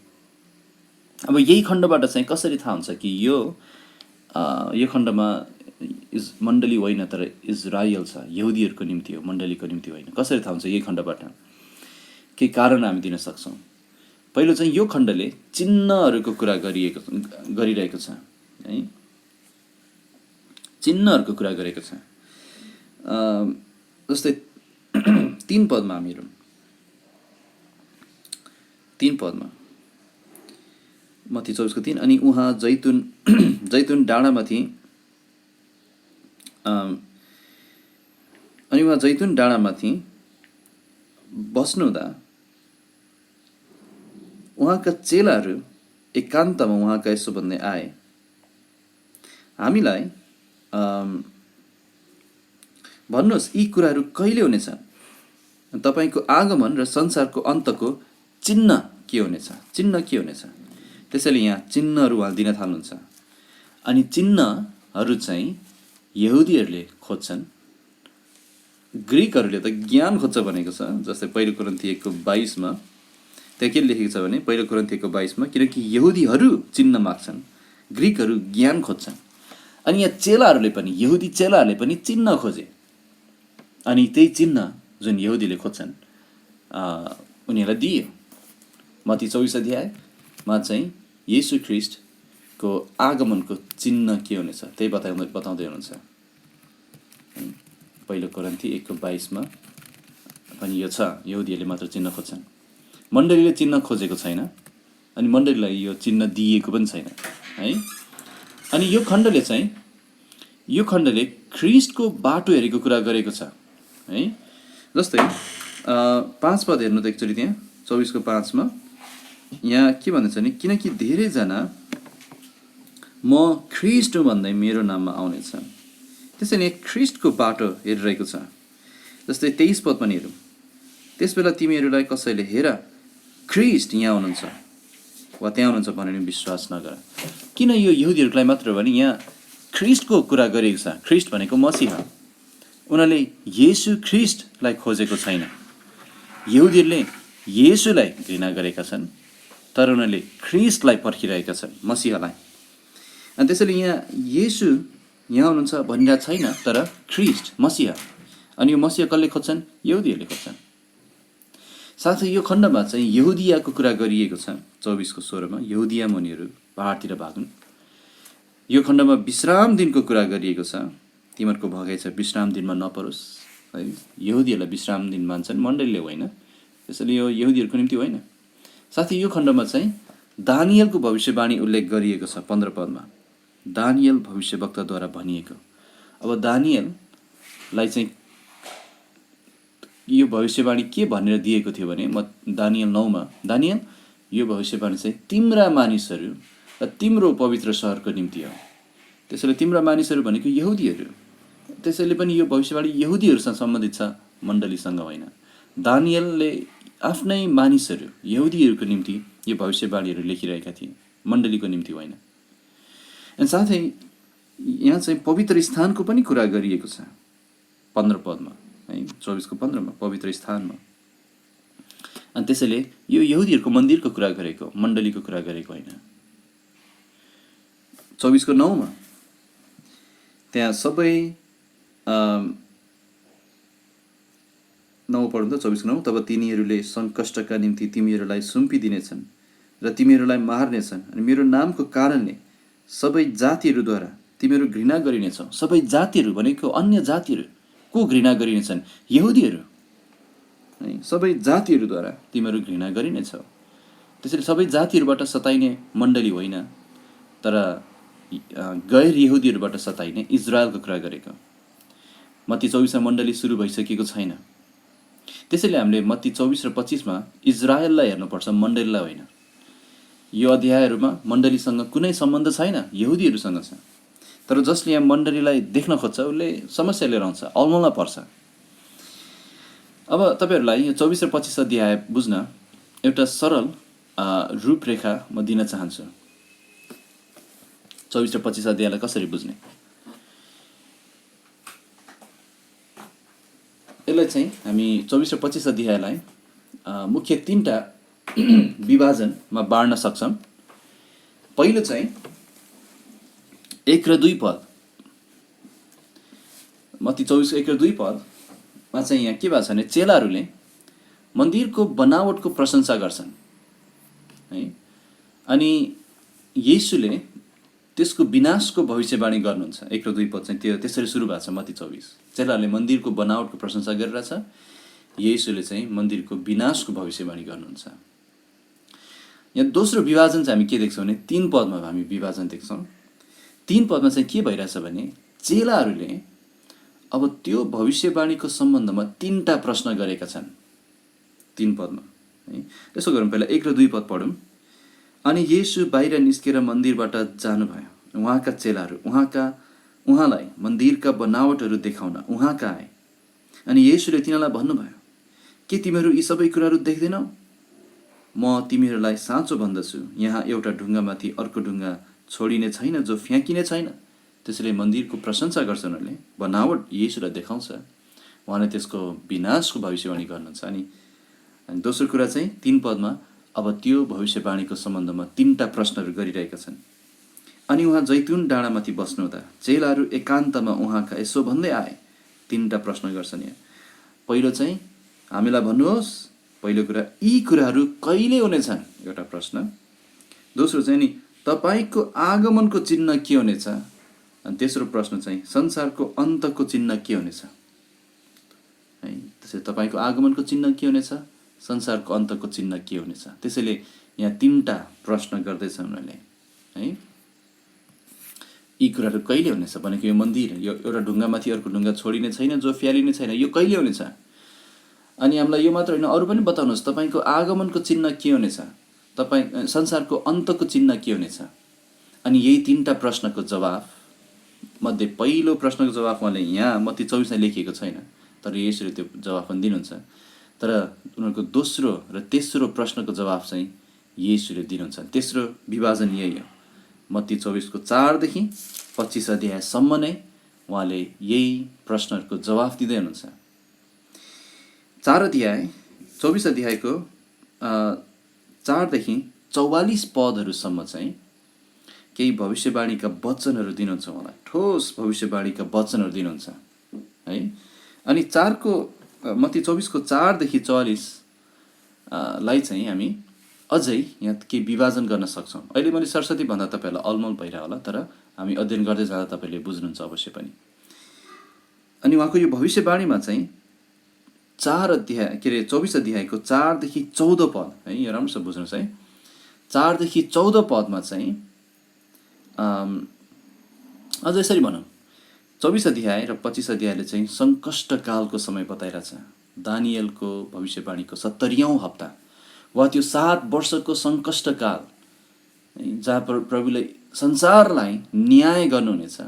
अब यही खण्डबाट चाहिँ कसरी थाहा हुन्छ कि यो खण्डमा मण्डली होइन तर इजरायल छ, यहुदीहरूको निम्ति हो, मण्डलीको निम्ति होइन? कसरी थाहा हुन्छ यही खण्डबाट? केही कारण हामी दिन सक्छौँ। पहिलो चाहिँ यो खण्डले चिन्हहरूको कुरा गरिरहेको छ है, चिन्हहरूको कुरा गरेको छ। जस्तै 3 पदमा हामी हेरौँ, 3 पदमा मत्ती 24:3 अनि उहाँ जैतुन डाँडामाथि अनि उहाँ जैतुन डाँडामाथि बस्नुहुँदा उहाँका चेलाहरू एकान्तमा उहाँका यसो भन्दै आए, हामीलाई भन्नुहोस् यी कुराहरू कहिले हुनेछ? तपाईँको आगमन र संसारको अन्तको चिन्ह के हुनेछ? चिन्ह के हुनेछ? त्यसैले यहाँ चिन्हहरू उहाँ दिन थाल्नुहुन्छ। अनि चिन्हहरू चाहिँ यहुदीहरूले खोज्छन्, ग्रिकहरूले त ज्ञान खोज्छ भनेको छ। जस्तै पहिलो कोरिन्थी 1:22 त्यहाँ के लेखेको छ भने, पहिलो कोरिन्थी 1:22 किनकि यहुदीहरू चिन्ह माग्छन्, ग्रिकहरू ज्ञान खोज्छन्। अनि यहाँ चेलाहरूले पनि, यहुदी चेलाहरूले पनि चिन्ह खोजे। अनि त्यही चिन्ह जुन यहुदीले खोज्छन् उनीहरूलाई दियो। मत्ती 24 अध्यायमा चाहिँ येशू ख्रीष्टको आगमनको चिन्ह के हुनेछ त्यही बताउँदै हुनुहुन्छ। पहिलो कोरिन्थी 1:22 पनि यो छ, यहुदीहरूले मात्र चिन्ह खोज्छन्, मण्डलीले चिन्ह खोजेको छैन, अनि मण्डलीलाई यो चिन्ह दिएको पनि छैन है। अनि यो खण्डले ख्रीष्टको बाटो हेरेको कुरा गरेको छ है। जस्तै 5 पद हेर्नु त एकचोटि, त्यहाँ 24:5 यहाँ के भन्दैछ भने, किनकि धेरैजना म ख्रीष्ट हुँ भन्दै मेरो नाममा आउनेछ। त्यसैले ख्रीष्टको बाटो हेरिरहेको छ। जस्तै 23 पद पनि हेरौँ, त्यसबेला तिमीहरूलाई कसैले हेर ख्रीष्ट यहाँ हुनुहुन्छ वा त्यहाँ हुनुहुन्छ भनेर विश्वास नगर। किन यो यहुदीहरूलाई मात्र भने यहाँ ख्रीष्टको कुरा गरिएको छ। ख्रीष्ट भनेको मसीहा। उनीहरूले येशू ख्रीष्टलाई खोजेको छैन। यहुदीहरूले येशूलाई घृणा गरेका छन्, तर उनीहरूले ख्रीष्टलाई पर्खिरहेका छन्, मसीहालाई। अनि त्यसैले यहाँ येशू यहाँ हुनुहुन्छ भनिरहेको छैन, तर ख्रीष्ट मसीहा। अनि यो मसीहा कसले खोज्छन्? यहुदीहरूले खोज्छन्। साथै यो खण्डमा चाहिँ यहुदियाको कुरा गरिएको छ। 24:16 यहुदिया मुनिहरू पहाडतिर भागुन्। यो खण्डमा विश्राम दिनको कुरा गरिएको छ। तिमीहरूको भगाइ छ विश्राम दिनमा नपरोस् है। यहुदीहरूलाई विश्राम दिन मान्छन्, मण्डलीले होइन। त्यसैले यो यहुदीहरूको निम्ति होइन। साथै यो खण्डमा चाहिँ दानियलको भविष्यवाणी उल्लेख गरिएको छ 15 पदमा। दानियल भविष्यवक्ताद्वारा भनिएको। अब दानियललाई चाहिँ यो भविष्यवाणी के भनेर दिएको थियो भने, दानियल 9 दानियल यो भविष्यवाणी चाहिँ तिम्रा मानिसहरू र तिम्रो पवित्र सहरको निम्ति हो। त्यसैले तिम्रा मानिसहरू भनेको यहुदीहरू। त्यसैले पनि यो भविष्यवाणी यहुदीहरूसँग सम्बन्धित छ, मण्डलीसँग होइन। दानियलले आफ्नै मानिसहरू यहुदीहरूको निम्ति यो भविष्यवाणीहरू लेखिरहेका थिए, मण्डलीको निम्ति होइन। अनि साथै यहाँ चाहिँ पवित्र स्थानको पनि कुरा गरिएको छ 15 पदमा है, 24:15 पवित्र स्थानमा। अनि त्यसैले यो यहुदीहरूको मन्दिरको कुरा गरेको, मण्डलीको कुरा गरेको होइन। 24:9 त्यहाँ सबै 9 पढ्नु त 24:9 तब तिनीहरूले सङ्कष्टका निम्ति तिमीहरूलाई सुम्पिदिनेछन् र तिमीहरूलाई मार्नेछन्, अनि मेरो नामको कारणले सबै जातिहरूद्वारा तिमीहरू घृणा गरिनेछौ। सबै जातिहरू भनेको अन्य जातिहरू को घृणा गरिनेछन्? यहुदीहरू है। सबै जातिहरूद्वारा तिमीहरू घृणा गरिनेछौ। त्यसैले सबै जातिहरूबाट सताइने मण्डली होइन, तर गैर यहुदीहरूबाट सताइने इजरायलको कुरा गरेको। मत्ती 24 मण्डली सुरु भइसकेको छैन। त्यसैले हामीले मत्ती 24 र 25 इजरायललाई हेर्नुपर्छ, मण्डलीलाई होइन। यो अध्यायहरूमा मण्डलीसँग कुनै सम्बन्ध छैन, यहुदीहरूसँग छ। तर जसले यहाँ मण्डलीलाई देख्न खोज्छ उसले समस्या लिएर आउँछ, अलमलमा पर्छ। अब तपाईँहरूलाई यो 24 र 25 अध्याय बुझ्न एउटा सरल रूपरेखा म दिन चाहन्छु। 24 र 25 अध्यायलाई कसरी बुझ्ने? यसलाई चाहिँ हामी 24 र 25 अध्यायलाई मुख्य 3टा विभाजनमा बाँड्न सक्छौँ। पहिलो चाहिँ 1 र 2 पद। मत्ती 24 1 र 2 पदमा चाहिँ यहाँ के भएको छ भने, चेलाहरूले मन्दिरको बनावटको प्रशंसा गर्छन् है। अनि येशूले त्यसको विनाशको भविष्यवाणी गर्नुहुन्छ। 1 र 2 पद चाहिँ त्यो त्यसरी सुरु भएको छ। मत्ती 24 चेलाहरूले मन्दिरको बनावटको प्रशंसा गरिरहेछ, येशूले चाहिँ मन्दिरको विनाशको भविष्यवाणी गर्नुहुन्छ। यहाँ दोस्रो विभाजन चाहिँ हामी के देख्छौँ भने 3 पदमा हामी विभाजन देख्छौँ। 3 पदमा चाहिँ के भइरहेछ भने, चेलाहरूले अब त्यो भविष्यवाणीको सम्बन्धमा 3टा प्रश्न गरेका छन् 3 पदमा है। यसो गरौँ, पहिला 1 र 2 पद पढौँ। अनि येशू बाहिर निस्केर मन्दिरबाट जानुभयो। उहाँका चेलाहरू उहाँलाई मन्दिरका बनावटहरू देखाउन उहाँ कहाँ आए। अनि येशूले तिनीहरूलाई भन्नुभयो, के तिमीहरू यी सबै कुराहरू देख्दैनौ? म तिमीहरूलाई साँचो भन्दछु, यहाँ एउटा ढुङ्गामाथि अर्को ढुङ्गा छोडिने छैन जो फ्याँकिने छैन। त्यसैले मन्दिरको प्रशंसा गर्छ उनीहरूले, बनावट येशूलाई देखाउँछ, उहाँले त्यसको विनाशको भविष्यवाणी गर्नुहुन्छ। अनि दोस्रो कुरा चाहिँ 3 पदमा अब त्यो भविष्यवाणीको सम्बन्धमा 3टा प्रश्नहरू गरिरहेका छन्। अनि उहाँ जैतुन डाँडामाथि बस्नुहुँदा चेलाहरू एकान्तमा उहाँका यसो भन्दै आए। 3टा प्रश्न गर्छन् यहाँ। पहिलो चाहिँ हामीलाई भन्नुहोस्, पहिलो कुरा यी कुराहरू कहिले हुनेछन्, एउटा प्रश्न। दोस्रो चाहिँ नि तपाईँको आगमनको चिन्ह के हुनेछ। अनि तेस्रो प्रश्न चाहिँ संसारको अन्तको चिन्ह के हुनेछ है। त्यसैले तपाईँको आगमनको चिन्ह के हुनेछ, संसारको अन्तको चिन्ह के हुनेछ। त्यसैले यहाँ 3टा प्रश्न गर्दैछन् उनीहरूले है। यी कुराहरू कहिले हुनेछ भनेको यो मन्दिर, यो एउटा ढुङ्गामाथि अर्को ढुङ्गा छोडिने छैन जो फ्यालिने छैन, यो कहिले हुनेछ। अनि हामीलाई यो मात्र होइन, अरू पनि बताउनुहोस्, तपाईँको आगमनको चिन्ह के हुनेछ, तपाईँ संसारको अन्तको चिन्ह के हुनेछ। अनि यही 3टा प्रश्नको जवाफ मध्ये पहिलो प्रश्नको जवाफ उहाँले यहाँ मत्ती 24मा लेखिएको छैन, तर यसरी त्यो जवाफ पनि दिनुहुन्छ। तर उनीहरूको दोस्रो र तेस्रो प्रश्नको जवाफ चाहिँ येशूले दिनुहुन्छ। तेस्रो विभाजन यही हो, मत्ती 24को 4 देखि 25 अध्यायसम्म नै उहाँले यही प्रश्नहरूको जवाफ दिँदै हुनुहुन्छ। 24 अध्यायको 4 देखि 44 पदहरूसम्म चाहिँ केही भविष्यवाणीका वचनहरू दिनुहुन्छ उहाँलाई, ठोस भविष्यवाणीका वचनहरू दिनुहुन्छ है। अनि मत्ती 24को 4 देखि 44 लाई चाहिँ हामी अझै यहाँ केही विभाजन गर्न सक्छौँ। अहिले मैले सरस्वती भन्दा तपाईँहरूलाई अलमल भइरह होला, तर हामी अध्ययन गर्दै जाँदा तपाईँले बुझ्नुहुन्छ अवश्य पनि। अनि उहाँको यो भविष्यवाणीमा चाहिँ 24 अध्यायको 4 देखि 14 पद है, यो राम्रोसँग बुझ्नुहोस् है। 4 देखि 14 पदमा चाहिँ अझ यसरी भनौँ, 24 अध्याय र 25 अध्यायले चाहिँ सङ्कष्टकालको समय बताइरहेछ। दानियलको भविष्यवाणीको 70औं हप्ता वा त्यो 7 वर्षको सङ्कष्टकाल जहाँ प्रभुले संसारलाई न्याय गर्नुहुनेछ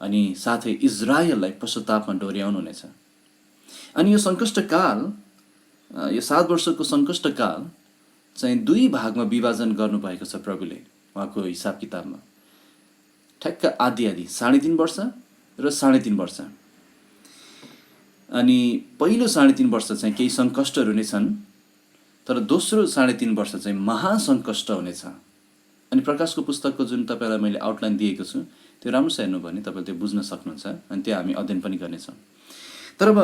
अनि साथै इजरायललाई पश्चातापमा डोर्याउनुहुनेछ। अनि यो सङ्कष्टकाल, यो 7 वर्षको सङ्कष्टकाल चाहिँ 2 भागमा विभाजन गर्नुभएको छ प्रभुले उहाँको हिसाब किताबमा। ठ्याक्क आधी 3.5 वर्ष र 3.5 वर्ष। अनि पहिलो 3.5 वर्ष चाहिँ केही सङ्कष्टहरू नै छन्, तर दोस्रो 3.5 वर्ष चाहिँ महासङ्कष्ट हुनेछ। अनि प्रकाशको पुस्तकको जुन तपाईँलाई मैले आउटलाइन दिएको छु त्यो राम्रोसँग हेर्नु भने तपाईँले त्यो बुझ्न सक्नुहुन्छ, अनि त्यो हामी अध्ययन पनि गर्नेछौँ। तर अब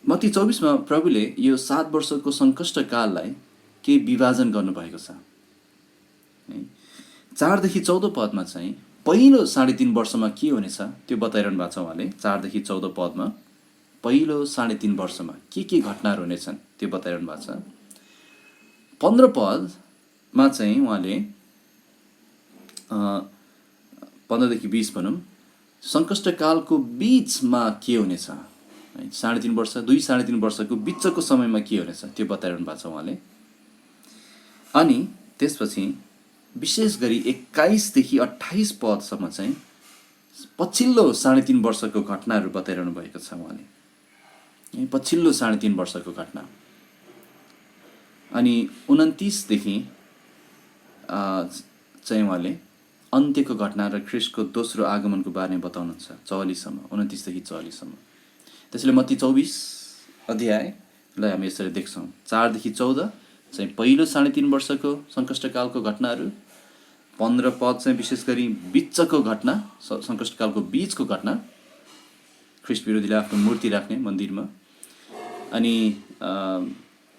मत्ती 24मा प्रभुले यो 7 वर्षको सङ्कष्टकाललाई केही विभाजन गर्नुभएको छ। 4 देखि 14 पदमा चाहिँ पहिलो 3.5 वर्षमा के हुनेछ त्यो बताइरहनु भएको छ उहाँले। 4 देखि 14 पदमा पहिलो 3.5 वर्षमा के घटनाहरू हुनेछन् त्यो बताइरहनु भएको छ। 15 पदमा चाहिँ उहाँले 15 देखि 20 भनौँ, सङ्कष्टकालको बिचमा के हुनेछ, 3.5 वर्ष 2-3.5 वर्षको बिचको समयमा के हुनेछ त्यो बताइरहनु भएको छ उहाँले। अनि त्यसपछि विशेष गरी 21 देखि 28 पदसम्म चाहिँ पछिल्लो 3.5 वर्षको घटनाहरू बताइरहनु भएको छ उहाँले, पछिल्लो 3.5 वर्षको घटना। अनि 29 देखि चाहिँ उहाँले अन्त्यको घटना र ख्रिस्टको दोस्रो आगमनको बारेमा बताउनुहुन्छ 44सम्म, 29 देखि 44सम्म। त्यसैले मत्ती 24 अध्यायलाई हामी यसरी देख्छौँ। 4 देखि 14 चाहिँ पहिलो 3.5 वर्षको सङ्कष्टकालको घटनाहरू, 15 पद चाहिँ विशेष गरी बिचको घटना, सङ्कष्टकालको बिचको घटना, ख्रिस्ट विरोधीले आफ्नो मूर्ति राख्ने मन्दिरमा। अनि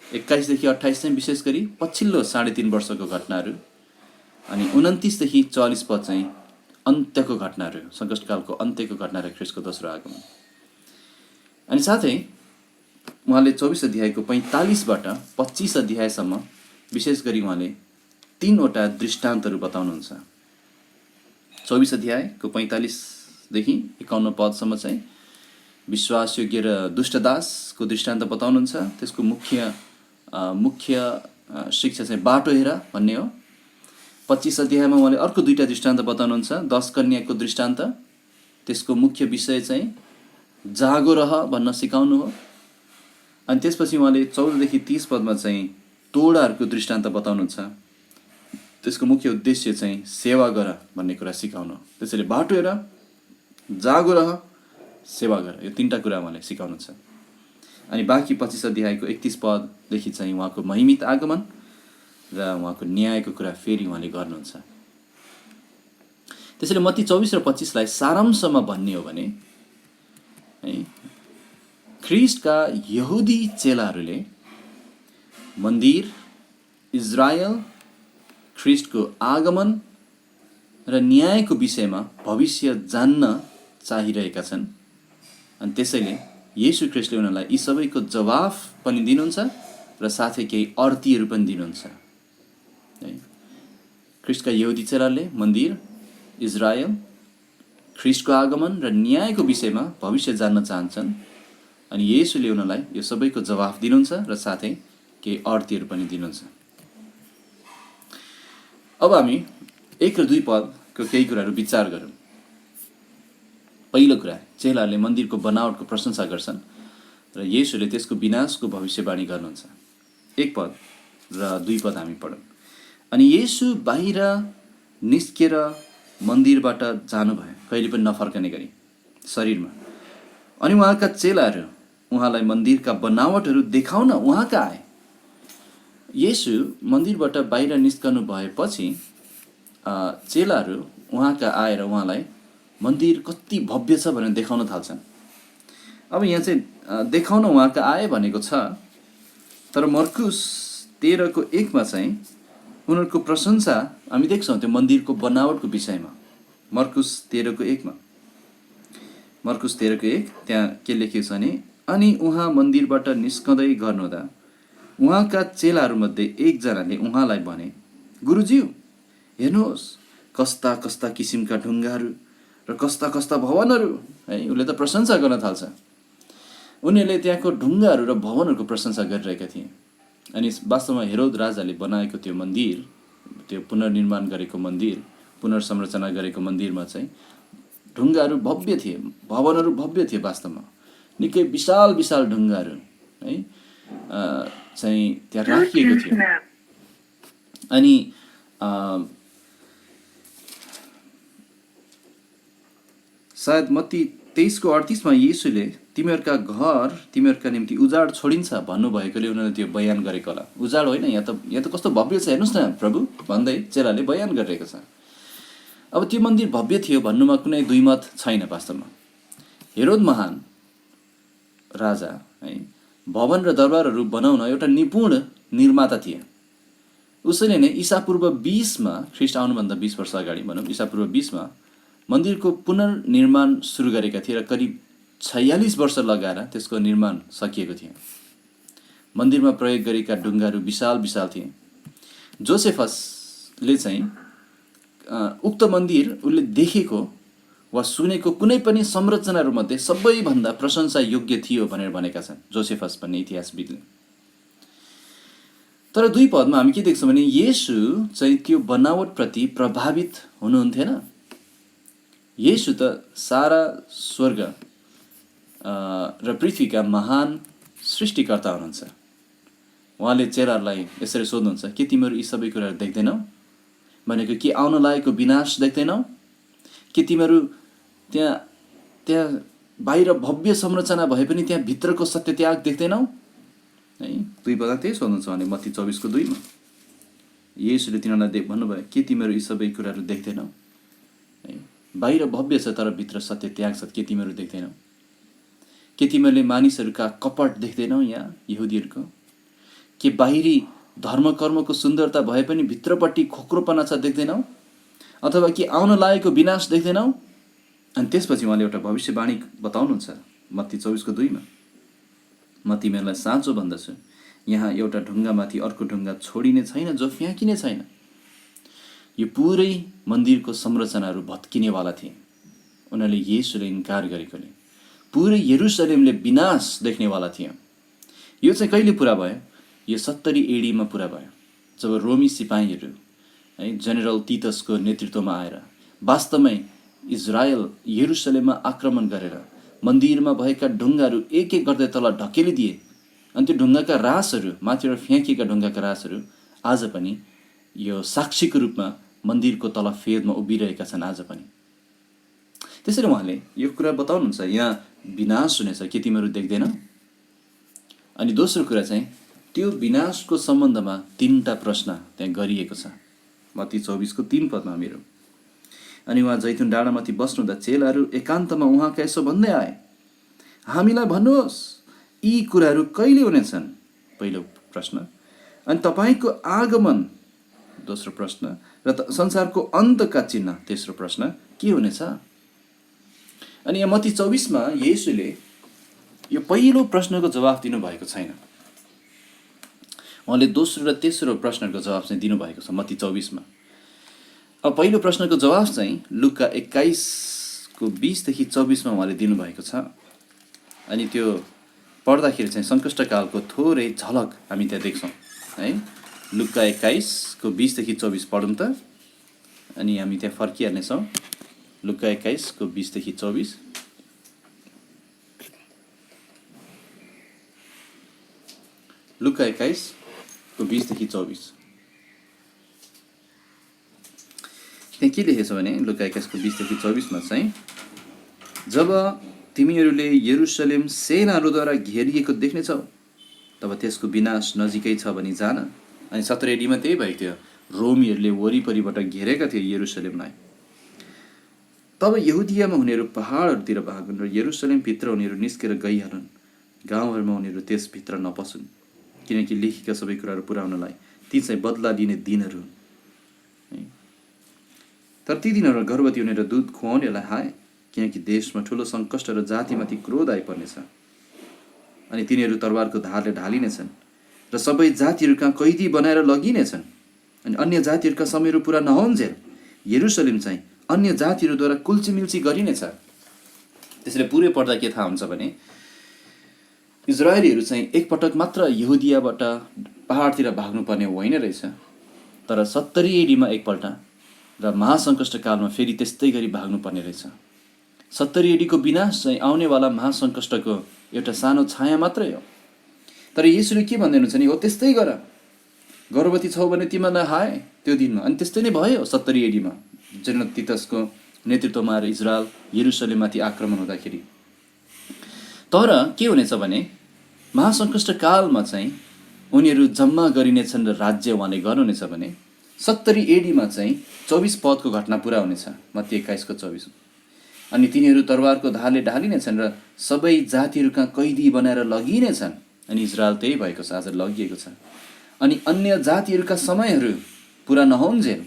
21 देखि 28 चाहिँ विशेष गरी पछिल्लो 3.5 वर्षको घटनाहरू। अनि 29 देखि 44 पद चाहिँ अन्त्यको घटनाहरू, सङ्कष्टकालको अन्त्यको घटना र ख्रिस्टको दोस्रो आगमन। अनि साथै उहाँले 24 अध्यायको 45बाट 25 अध्यायसम्म विशेष गरी उहाँले 3वटा दृष्टान्तहरू बताउनुहुन्छ। 24 अध्यायको 45 देखि 51 पदसम्म चाहिँ विश्वासयोग्य र दुष्टदासको दृष्टान्त बताउनुहुन्छ। त्यसको मुख्य शिक्षा चाहिँ बाटो हेर भन्ने हो। 25 अध्यायमा उहाँले अर्को दुईटा दृष्टान्त बताउनुहुन्छ। 10 कन्याको दृष्टान्त, त्यसको मुख्य विषय चाहिँ जागो रह भन्न सिकाउनु हो। अनि त्यसपछि उहाँले 14 देखि 30 पदमा चाहिँ तोडाहरूको दृष्टान्त बताउनुहुन्छ। त्यसको मुख्य उद्देश्य चाहिँ सेवा गर भन्ने कुरा सिकाउनु हो। त्यसैले बाटो हेर, जागो रह, सेवा गर, यो तीनटा कुरा उहाँले सिकाउनुहुन्छ। अनि बाँकी 25 अध्यायको 31 पददेखि चाहिँ उहाँको महिमित आगमन र उहाँको न्यायको कुरा फेरि उहाँले गर्नुहुन्छ। त्यसैले मत्ती 24 र 25लाई सारांशमा भन्ने हो भने है, ख्रिस्टका यहुदी चेलाहरूले मन्दिर, इजरायल, ख्रिस्टको आगमन र न्यायको विषयमा भविष्य जान्न चाहिरहेका छन्। अनि त्यसैले येशू ख्रिस्टले उनीहरूलाई यी सबैको जवाफ पनि दिनुहुन्छ र साथै केही अर्थीहरू पनि दिनुहुन्छ है। ख्रिस्टका यहुदी चेलाले मन्दिर, इजरायल, ख्रिस्टको आगमन र न्यायको विषयमा भविष्य जान्न चाहन्छन्। अनि येशूले उनीहरूलाई यो सबैको जवाफ दिनुहुन्छ र साथै केही अर्थीहरू पनि दिनुहुन्छ। अब हामी 1 र 2 पदको केही कुराहरू विचार गरौँ। पहिलो कुरा, चेलाहरूले मन्दिरको बनावटको प्रशंसा गर्छन् र येशूले त्यसको विनाशको भविष्यवाणी गर्नुहुन्छ। 1 पद र 2 पद हामी पढौँ। अनि येशू बाहिर निस्केर मन्दिरबाट जानुभयो, कहिले पनि नफर्कने गरी शरीरमा। अनि उहाँका चेलाहरू उहाँलाई मन्दिरका बनावटहरू देखाउन उहाँ कहाँ आए। येशू मन्दिरबाट बाहिर निस्कनु भएपछि चेलाहरू उहाँ कहाँ आएर उहाँलाई मन्दिर कति भव्य छ भनेर देखाउन थाल्छन्। अब यहाँ चाहिँ देखाउन उहाँ कहाँ आए भनेको छ, तर मर्कुस 13को 1 मा चाहिँ उनीहरूको प्रशंसा हामी देख्छौँ त्यो मन्दिरको बनावटको विषयमा। मर्कुस 13को 1 मा, मर्कुस 13को 1 त्यहाँ के लेखिएको छ भने, अनि उहाँ मन्दिरबाट निस्कँदै गर्नुहुँदा उहाँका चेलाहरूमध्ये एकजनाले उहाँलाई भने, गुरुज्यू हेर्नुहोस् कस्ता कस्ता किसिमका ढुङ्गाहरू र कस्ता कस्ता भवनहरू है। उसले त प्रशंसा गर्न थाल्छ। उनीहरूले त्यहाँको ढुङ्गाहरू र भवनहरूको प्रशंसा गरिरहेका थिए। अनि वास्तवमा हेरोद राजाले बनाएको त्यो मन्दिर, त्यो पुनर्निर्माण गरेको मन्दिर, पुनर्संरचना गरेको मन्दिरमा चाहिँ ढुङ्गाहरू भव्य थिए, भवनहरू भव्य थिए। वास्तवमा निकै विशाल विशाल ढुङ्गाहरू है चाहिँ त्यहाँ राखिएको थियो। अनि सायद मत्ती 23को 38 मा येशूले तिमीहरूका घर तिमीहरूका निम्ति उजाड छोडिन्छ भन्नुभएकोले उनीहरूले त्यो बयान गरेको होला। उजाड होइन, यहाँ त कस्तो भव्य छ हेर्नुहोस् न प्रभु भन्दै चेलाले बयान गरिरहेको छ। अब त्यो मन्दिर भव्य थियो भन्नुमा कुनै दुई मत छैन। वास्तवमा हेरोद महान राजा है भवन र दरबारहरू बनाउन एउटा निपुण निर्माता थिए। उसैले नै ईसापूर्व 20 मा, ख्रिस्ट आउनुभन्दा 20 वर्ष अगाडि भनौँ, ईसापूर्व 20 मा मन्दिरको पुनर्निर्माण सुरु गरेका थिए र करिब 46 वर्ष लगाएर त्यसको निर्माण सकिएको थियो। मन्दिरमा प्रयोग गरेका ढुङ्गाहरू विशाल विशाल थिए। जोसेफसले चाहिँ उक्त मन्दिर उसले देखेको वा सुनेको कुनै पनि संरचनाहरूमध्ये सबैभन्दा प्रशंसा योग्य थियो भनेर भनेका छन् जोसेफस भन्ने इतिहासविदले। तर 2 पदमा हामी के देख्छौँ भने येशू चाहिँ त्यो बनावटप्रति प्रभावित हुनुहुन्थेन। येशू त सारा स्वर्ग र पृथ्वीका महान सृष्टिकर्ता हुनुहुन्छ। उहाँले चेलाहरूलाई यसरी सोध्नुहुन्छ, के तिमीहरू यी सबै कुराहरू देख्दैनौ? भनेको के आउन लागेको विनाश देख्दैनौ? के तिमीहरू त्यहाँ बाहिर भव्य संरचना भए पनि त्यहाँ भित्रको सत्य त्याग देख्दैनौ? है 2 पदमा त्यही सोध्नुहुन्छ भने मत्ती 24को 2 मा येशूले तिनीहरूलाई भन्नुभयो, के तिमीहरू यी सबै कुराहरू देख्दैनौ? है बाहिर भव्य छ तर भित्र सत्य त्याग छ, के तिमीहरू देख्दैनौ? के तिमीहरूले मानिसहरूका कपट देख्दैनौ? यहाँ यहुदीहरूको के बाहिरी धर्म कर्मको सुन्दरता भए पनि भित्रपट्टि खोक्रोपना छ देख्दैनौ? अथवा के आउन लागेको विनाश देख्दैनौ? अनि त्यसपछि उहाँले एउटा भविष्यवाणी बताउनुहुन्छ मत्ती 24को 2 मा, म तिमीहरूलाई साँचो भन्दछु, यहाँ एउटा ढुङ्गामाथि अर्को ढुङ्गा छोडिने छैन जो फ्याँकिने छैन। यो पुरै मन्दिरको संरचनाहरू भत्किनेवाला थिए। उनीहरूले येशूले इन्कार गरेकोले पुरै यरुसलेमले विनाश देख्नेवाला थियो। यो चाहिँ कहिले पुरा भयो? यो 70 एडीमा पुरा भयो, जब रोमी सिपाहीहरू है जनरल तितसको नेतृत्वमा आएर वास्तवमै इजरायल यरुसलेममा आक्रमण गरेर मन्दिरमा भएका ढुङ्गाहरू एक एक गर्दै तल ढकेलिदिए। अनि त्यो ढुङ्गाका रासहरू, माथिबाट फ्याँकिएका ढुङ्गाका रासहरू आज पनि यो साक्षीको रूपमा मन्दिरको तल फेदमा उभिरहेका छन् आज पनि। त्यसैले उहाँले यो कुरा बताउनुहुन्छ, यहाँ विनाश हुनेछ, के तिमीहरू देख्दैन? अनि दोस्रो कुरा चाहिँ त्यो विनाशको सम्बन्धमा 3टा प्रश्न त्यहाँ गरिएको छ, मत्ती 24को 3 पदमा मेरो। अनि उहाँ जैतुन डाँडामाथि बस्नुहुँदा चेलाहरू एकान्तमा उहाँका यसो भन्दै आए, हामीलाई भन्नुहोस् यी कुराहरू कहिले हुनेछन्? पहिलो प्रश्न। अनि तपाईँको आगमन, दोस्रो प्रश्न, र संसारको अन्तका चिन्ह, तेस्रो प्रश्न, के हुनेछ? अनि यहाँ मत्ती 24मा येशूले यो पहिलो प्रश्नको जवाफ दिनुभएको छैन, उहाँले दोस्रो र तेस्रो प्रश्नको जवाफ चाहिँ दिनुभएको छ मत्ती 24मा। अब पहिलो प्रश्नको जवाफ चाहिँ लुका 21को 20देखि 24मा उहाँले दिनुभएको छ। अनि त्यो पढ्दाखेरि चाहिँ सङ्कष्टकालको थोरै झलक हामी त्यहाँ देख्छौँ है। लुका 21को 20देखि 24 पढौँ त, अनि हामी त्यहाँ फर्किहाल्नेछौँ। लुका 21को 20देखि 24। लुका 21को 20देखि 24 त्यहाँ के लेखेको छ भने लुका 21को 20देखि 24मा चाहिँ, जब तिमीहरूले यरुसलेम सेनाहरूद्वारा घेरिएको देख्नेछौ तब त्यसको विनाश नजिकै छ भनी जान। अनि 17 एडीमा त्यही भएको थियो, रोमीहरूले वरिपरिबाट घेरेका थिए यरुसलेमलाई। तब यहुदियामा हुनेहरू पहाडहरूतिर भागुन् र यरुसलेमभित्र उनीहरू निस्केर गइहालुन्, गाउँहरूमा उनीहरू त्यसभित्र नपसुन्, किनकि लेखिएका सबै कुराहरू पुरा हुनलाई ती चाहिँ बदला लिने दिनहरू हुन्। तर ती दिनहरू गर्भवती हुने र दुध खुवाउनेलाई हाय, किनकि देशमा ठुलो सङ्कष्ट र जातिमाथि क्रोध आइपर्नेछ। अनि तिनीहरू तरवारको धारले ढालिनेछन् र सबै जातिहरू कहाँ कैदी बनाएर लगिनेछन्। अनि अन्य जातिहरूका समयहरू पुरा नहुन्जेल यरुसलेम चाहिँ अन्य जातिहरूद्वारा कुल्चीमिल्ची गरिनेछ। त्यसैले पुरै पढ्दा के थाहा हुन्छ भने इजरायलीहरू चाहिँ एकपटक मात्र यहुदियाबाट पहाडतिर भाग्नुपर्ने होइन रहेछ, तर 70 एडीमा एकपल्ट र महासङ्कष्टकालमा फेरि त्यस्तै गरी भाग्नुपर्ने रहेछ। 70 एडीको विनाश चाहिँ आउनेवाला महासङ्कष्टको एउटा सानो छाया मात्रै हो। तर येशूले के भन्दै हुनुहुन्छ नि, हो त्यस्तै गर, गर्भवती छौ भने तिमीलाई हाय त्यो दिनमा। अनि त्यस्तै नै भयो 70 एडीमा जनरल तितसको नेतृत्वमा आएर इजरायल यरुसलेममाथि आक्रमण हुँदाखेरि। तर के हुनेछ भने महासङ्कष्टकालमा चाहिँ उनीहरू जम्मा गरिनेछन् र राज्य उहाँले गर्नुहुनेछ भने 70 एडीमा चाहिँ 24 पदको घटना पुरा हुनेछ, मत्ती 21को 24। अनि तिनीहरू तरवारको धारले ढालिनेछन् र सबै जातिहरू कहाँ कैदी बनाएर लगिनेछन्। अनि इजरायल त्यही भएको छ, आज लगिएको छ। अनि अन्य जातिहरूका समयहरू पुरा नहुन्जेल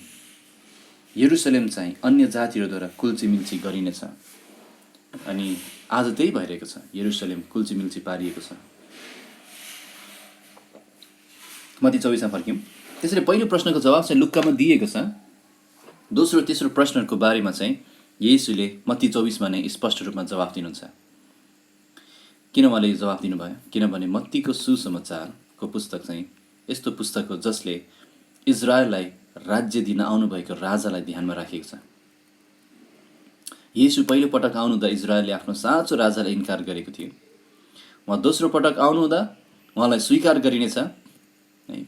यरुसलेम चाहिँ अन्य जातिहरूद्वारा कुल्चीमिल्ची गरिनेछ। अनि आज त्यही भइरहेको छ, यरुसलेम कुल्चीमिल्ची पारिएको छ। मत्ती 24मा फर्क्यौँ। त्यसैले पहिलो प्रश्नको जवाब चाहिँ लुक्कामा दिएको छ। दोस्रो तेस्रो प्रश्नहरूको बारेमा चाहिँ येशूले मत्ती 24मा नै स्पष्ट रूपमा जवाफ दिनुहुन्छ। किन उहाँले यो जवाफ दिनुभयो? किनभने मत्तीको सुसमाचारको पुस्तक चाहिँ यस्तो पुस्तक हो जसले इजरायललाई राज्य दिन आउनुभएको राजालाई ध्यानमा राखेको छ। येशू पहिलो पटक आउनुहुँदा इजरायलले आफ्नो साँचो राजालाई इन्कार गरेको थियो। उहाँ दोस्रो पटक आउनुहुँदा उहाँलाई स्वीकार गरिनेछ,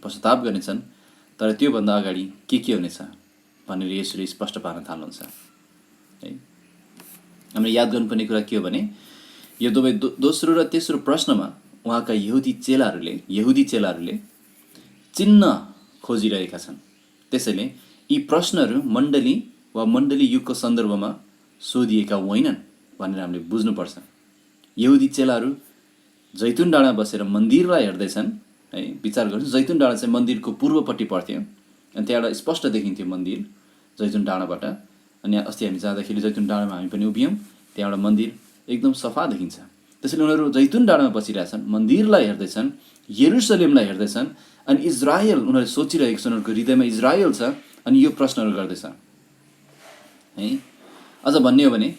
पश्चाताप गर्नेछन्। तर त्योभन्दा अगाडि के हुनेछ भनेर येशूले स्पष्ट पार्न थाल्नुहुन्छ है। हामीले याद गर्नुपर्ने कुरा के हो भने यो दुवै दोस्रो र तेस्रो प्रश्नमा उहाँका यहुदी चेलाहरूले चिन्ह खोजिरहेका छन्। त्यसैले यी प्रश्नहरू मण्डली वा मण्डली युगको सन्दर्भमा सोधिएका होइनन् भनेर हामीले बुझ्नुपर्छ। यहुदी चेलाहरू जैतुन डाँडा बसेर मन्दिरलाई हेर्दैछन् है। विचार गर्नु, जैतुन डाँडा चाहिँ मन्दिरको पूर्वपट्टि पर्थ्यो, अनि त्यहाँबाट स्पष्ट देखिन्थ्यो मन्दिर जैतुन डाँडाबाट। अनि अस्ति हामी जाँदाखेरि जैतुन डाँडामा हामी पनि उभियौँ, त्यहाँबाट मन्दिर एकदम सफा देखिन्छ। त्यसैले उनीहरू जैतुन डाँडामा बसिरहेछन्, मन्दिरलाई हेर्दैछन्, यरुसलेमलाई हेर्दैछन्। अनि इजरायल उनीहरूले सोचिरहेको छ, उनीहरूको हृदयमा इजरायल छ, अनि यो प्रश्नहरू गर्दैछ है। अझ भन्ने हो भने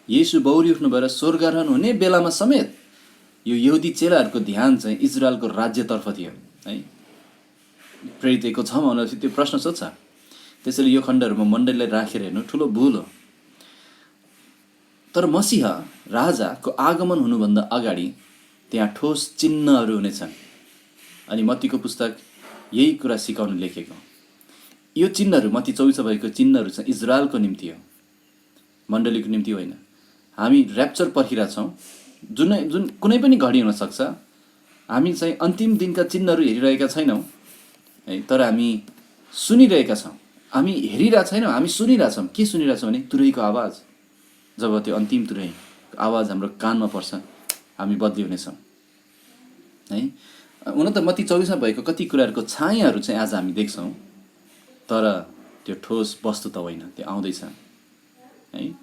येशू बौरी उठ्नु भएर स्वर्गारोहण हुने बेलामा समेत यो यहुदी चेलाहरूको ध्यान चाहिँ इजरायलको राज्यतर्फ थियो है। प्रेरित 1:6 मा उनीहरूले त्यो प्रश्न सोध्छ। त्यसैले यो खण्डहरूमा मण्डलीलाई राखेर हेर्नु ठुलो भुल हो। तर मसीह राजाको आगमन हुनुभन्दा अगाडि त्यहाँ ठोस चिन्हहरू हुनेछन्। अनि मत्तीको पुस्तक यही कुरा सिकाउन लेखेको। यो चिन्हहरू मत्ती 24 भएको चिन्हहरू चाहिँ इजरायलको निम्ति हो, मण्डलीको निम्ति होइन। हामी ऱ्याप्चर पर्खिरहेछौँ, जुन कुनै पनि घडी हुनसक्छ। हामी चाहिँ अन्तिम दिनका चिन्हहरू हेरिरहेका छैनौँ है, तर हामी सुनिरहेका छौँ। हामी हेरिरहेका छैनौँ, हामी सुनिरहेछौँ। के सुनिरहेछौँ भने तुरहीको आवाज। जब त्यो अन्तिम तुरहीको आवाज हाम्रो कानमा पर्छ, हामी बदली हुनेछौँ है। हुन त मत्ती 24 मा भएको कति कुराहरूको छायाहरू चाहिँ आज हामी देख्छौँ, तर त्यो ठोस वस्तु त होइन, त्यो आउँदैछ है।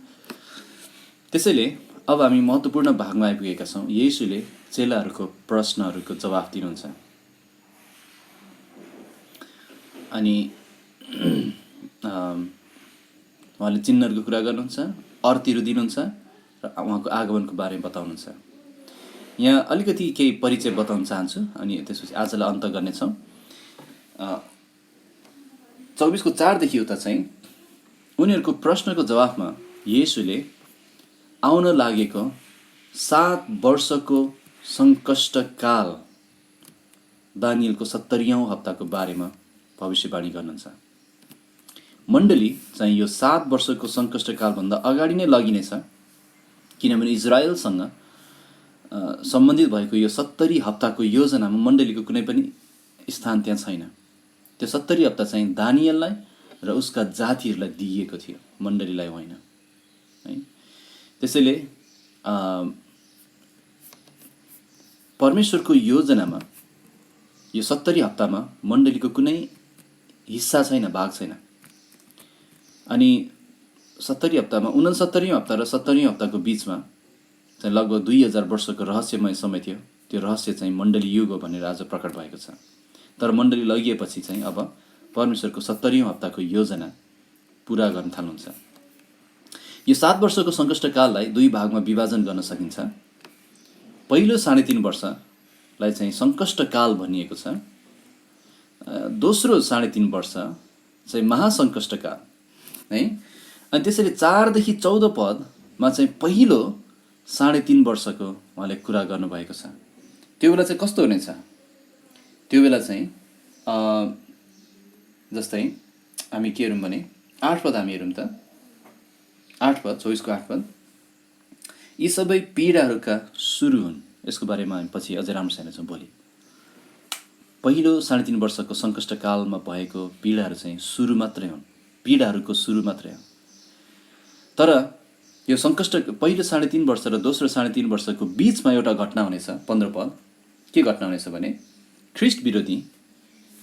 त्यसैले अब हामी महत्त्वपूर्ण भागमा आइपुगेका छौँ। येशूले चेलाहरूको प्रश्नहरूको जवाफ दिनुहुन्छ। अनि उहाँले चिन्हहरूको कुरा गर्नुहुन्छ, अर्थीहरू दिनुहुन्छ र उहाँको आगमनको बारेमा बताउनुहुन्छ। यहाँ अलिकति केही परिचय बताउन चाहन्छु, अनि त्यसपछि आजलाई अन्त गर्नेछौँ। 24को 4 देखि उता चाहिँ उनीहरूको प्रश्नको जवाफमा येशूले आउन लागेको 7 वर्षको सङ्कष्टकाल दानियलको 70औं हप्ताको बारेमा भविष्यवाणी गर्नुहुन्छ। मण्डली चाहिँ यो 7 वर्षको सङ्कष्टकालभन्दा अगाडि नै लगिनेछ, किनभने इजरायलसँग सम्बन्धित भएको यो 70 हप्ताको योजनामा मण्डलीको कुनै पनि स्थान त्यहाँ छैन। त्यो 70 हप्ता चाहिँ दानियललाई र उसका जातिहरूलाई दिइएको थियो, मण्डलीलाई होइन है। त्यसैले परमेश्वरको योजनामा यो 70 हप्तामा मण्डलीको कुनै हिस्सा छैन, भाग छैन। अनि 70 हप्तामा 69औं हप्ता र 70औं हप्ताको बिचमा चाहिँ लगभग 2000 वर्षको रहस्यमय समय थियो। त्यो रहस्य चाहिँ मण्डली युग हो भनेर आज प्रकट भएको छ। तर मण्डली लगिएपछि चाहिँ अब परमेश्वरको 70औं हप्ताको योजना पुरा गर्न थाल्नुहुन्छ। यो 7 वर्षको सङ्कष्टकाललाई 2 भागमा विभाजन गर्न सकिन्छ। पहिलो 3.5 वर्षलाई चाहिँ सङ्कष्टकाल भनिएको छ। दोस्रो 3.5 वर्ष चाहिँ महासङ्कष्टकाल है। अनि त्यसैले 4 देखि 14 पदमा चाहिँ पहिलो 3.5 वर्षको उहाँले कुरा गर्नुभएको छ। त्यो बेला चाहिँ कस्तो हुनेछ? त्यो बेला चाहिँ जस्तै हामी के हेरौँ भने 8 पद हामी हेरौँ त। 8 पद 24 को 8 पद, यी सबै पीडाहरूका सुरु हुन्। यसको बारेमा हामी पछि अझै राम्रो हेर्नेछौँ भोलि। पहिलो 3.5 वर्षको सङ्कष्टकालमा भएको पीडाहरू चाहिँ सुरु मात्रै हुन्, पीडाहरूको सुरु मात्रै हो। तर यो पहिलो 3.5 वर्ष र दोस्रो 3.5 वर्षको बिचमा एउटा घटना हुनेछ। 15 पद के घटना हुनेछ भने ख्रिस्ट विरोधी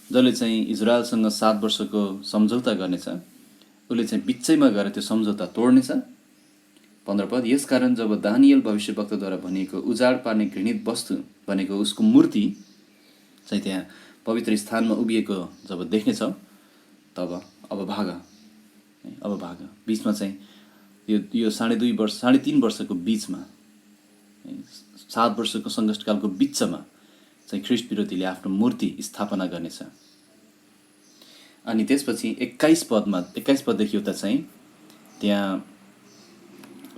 जसले चाहिँ इजरायलसँग 7 वर्षको सम्झौता गर्नेछ, उसले चाहिँ बिचैमा गएर त्यो सम्झौता तोड्नेछ। 15 पद, यसकारण जब दानियल भविष्यवक्ताद्वारा भनिएको उजाड पार्ने घृणित वस्तु भनेको उसको मूर्ति चाहिँ त्यहाँ पवित्र स्थानमा उभिएको जब देख्नेछौ, तब अब भाग, अब भाग। बिचमा चाहिँ यो 3.5 वर्षको बिचमा 7 वर्षको सङ्कष्टकालको बिचमा चाहिँ ख्रिस्ट विरोधीले आफ्नो मूर्ति स्थापना गर्नेछ। अनि त्यसपछि 21 पददेखि उता चाहिँ त्यहाँ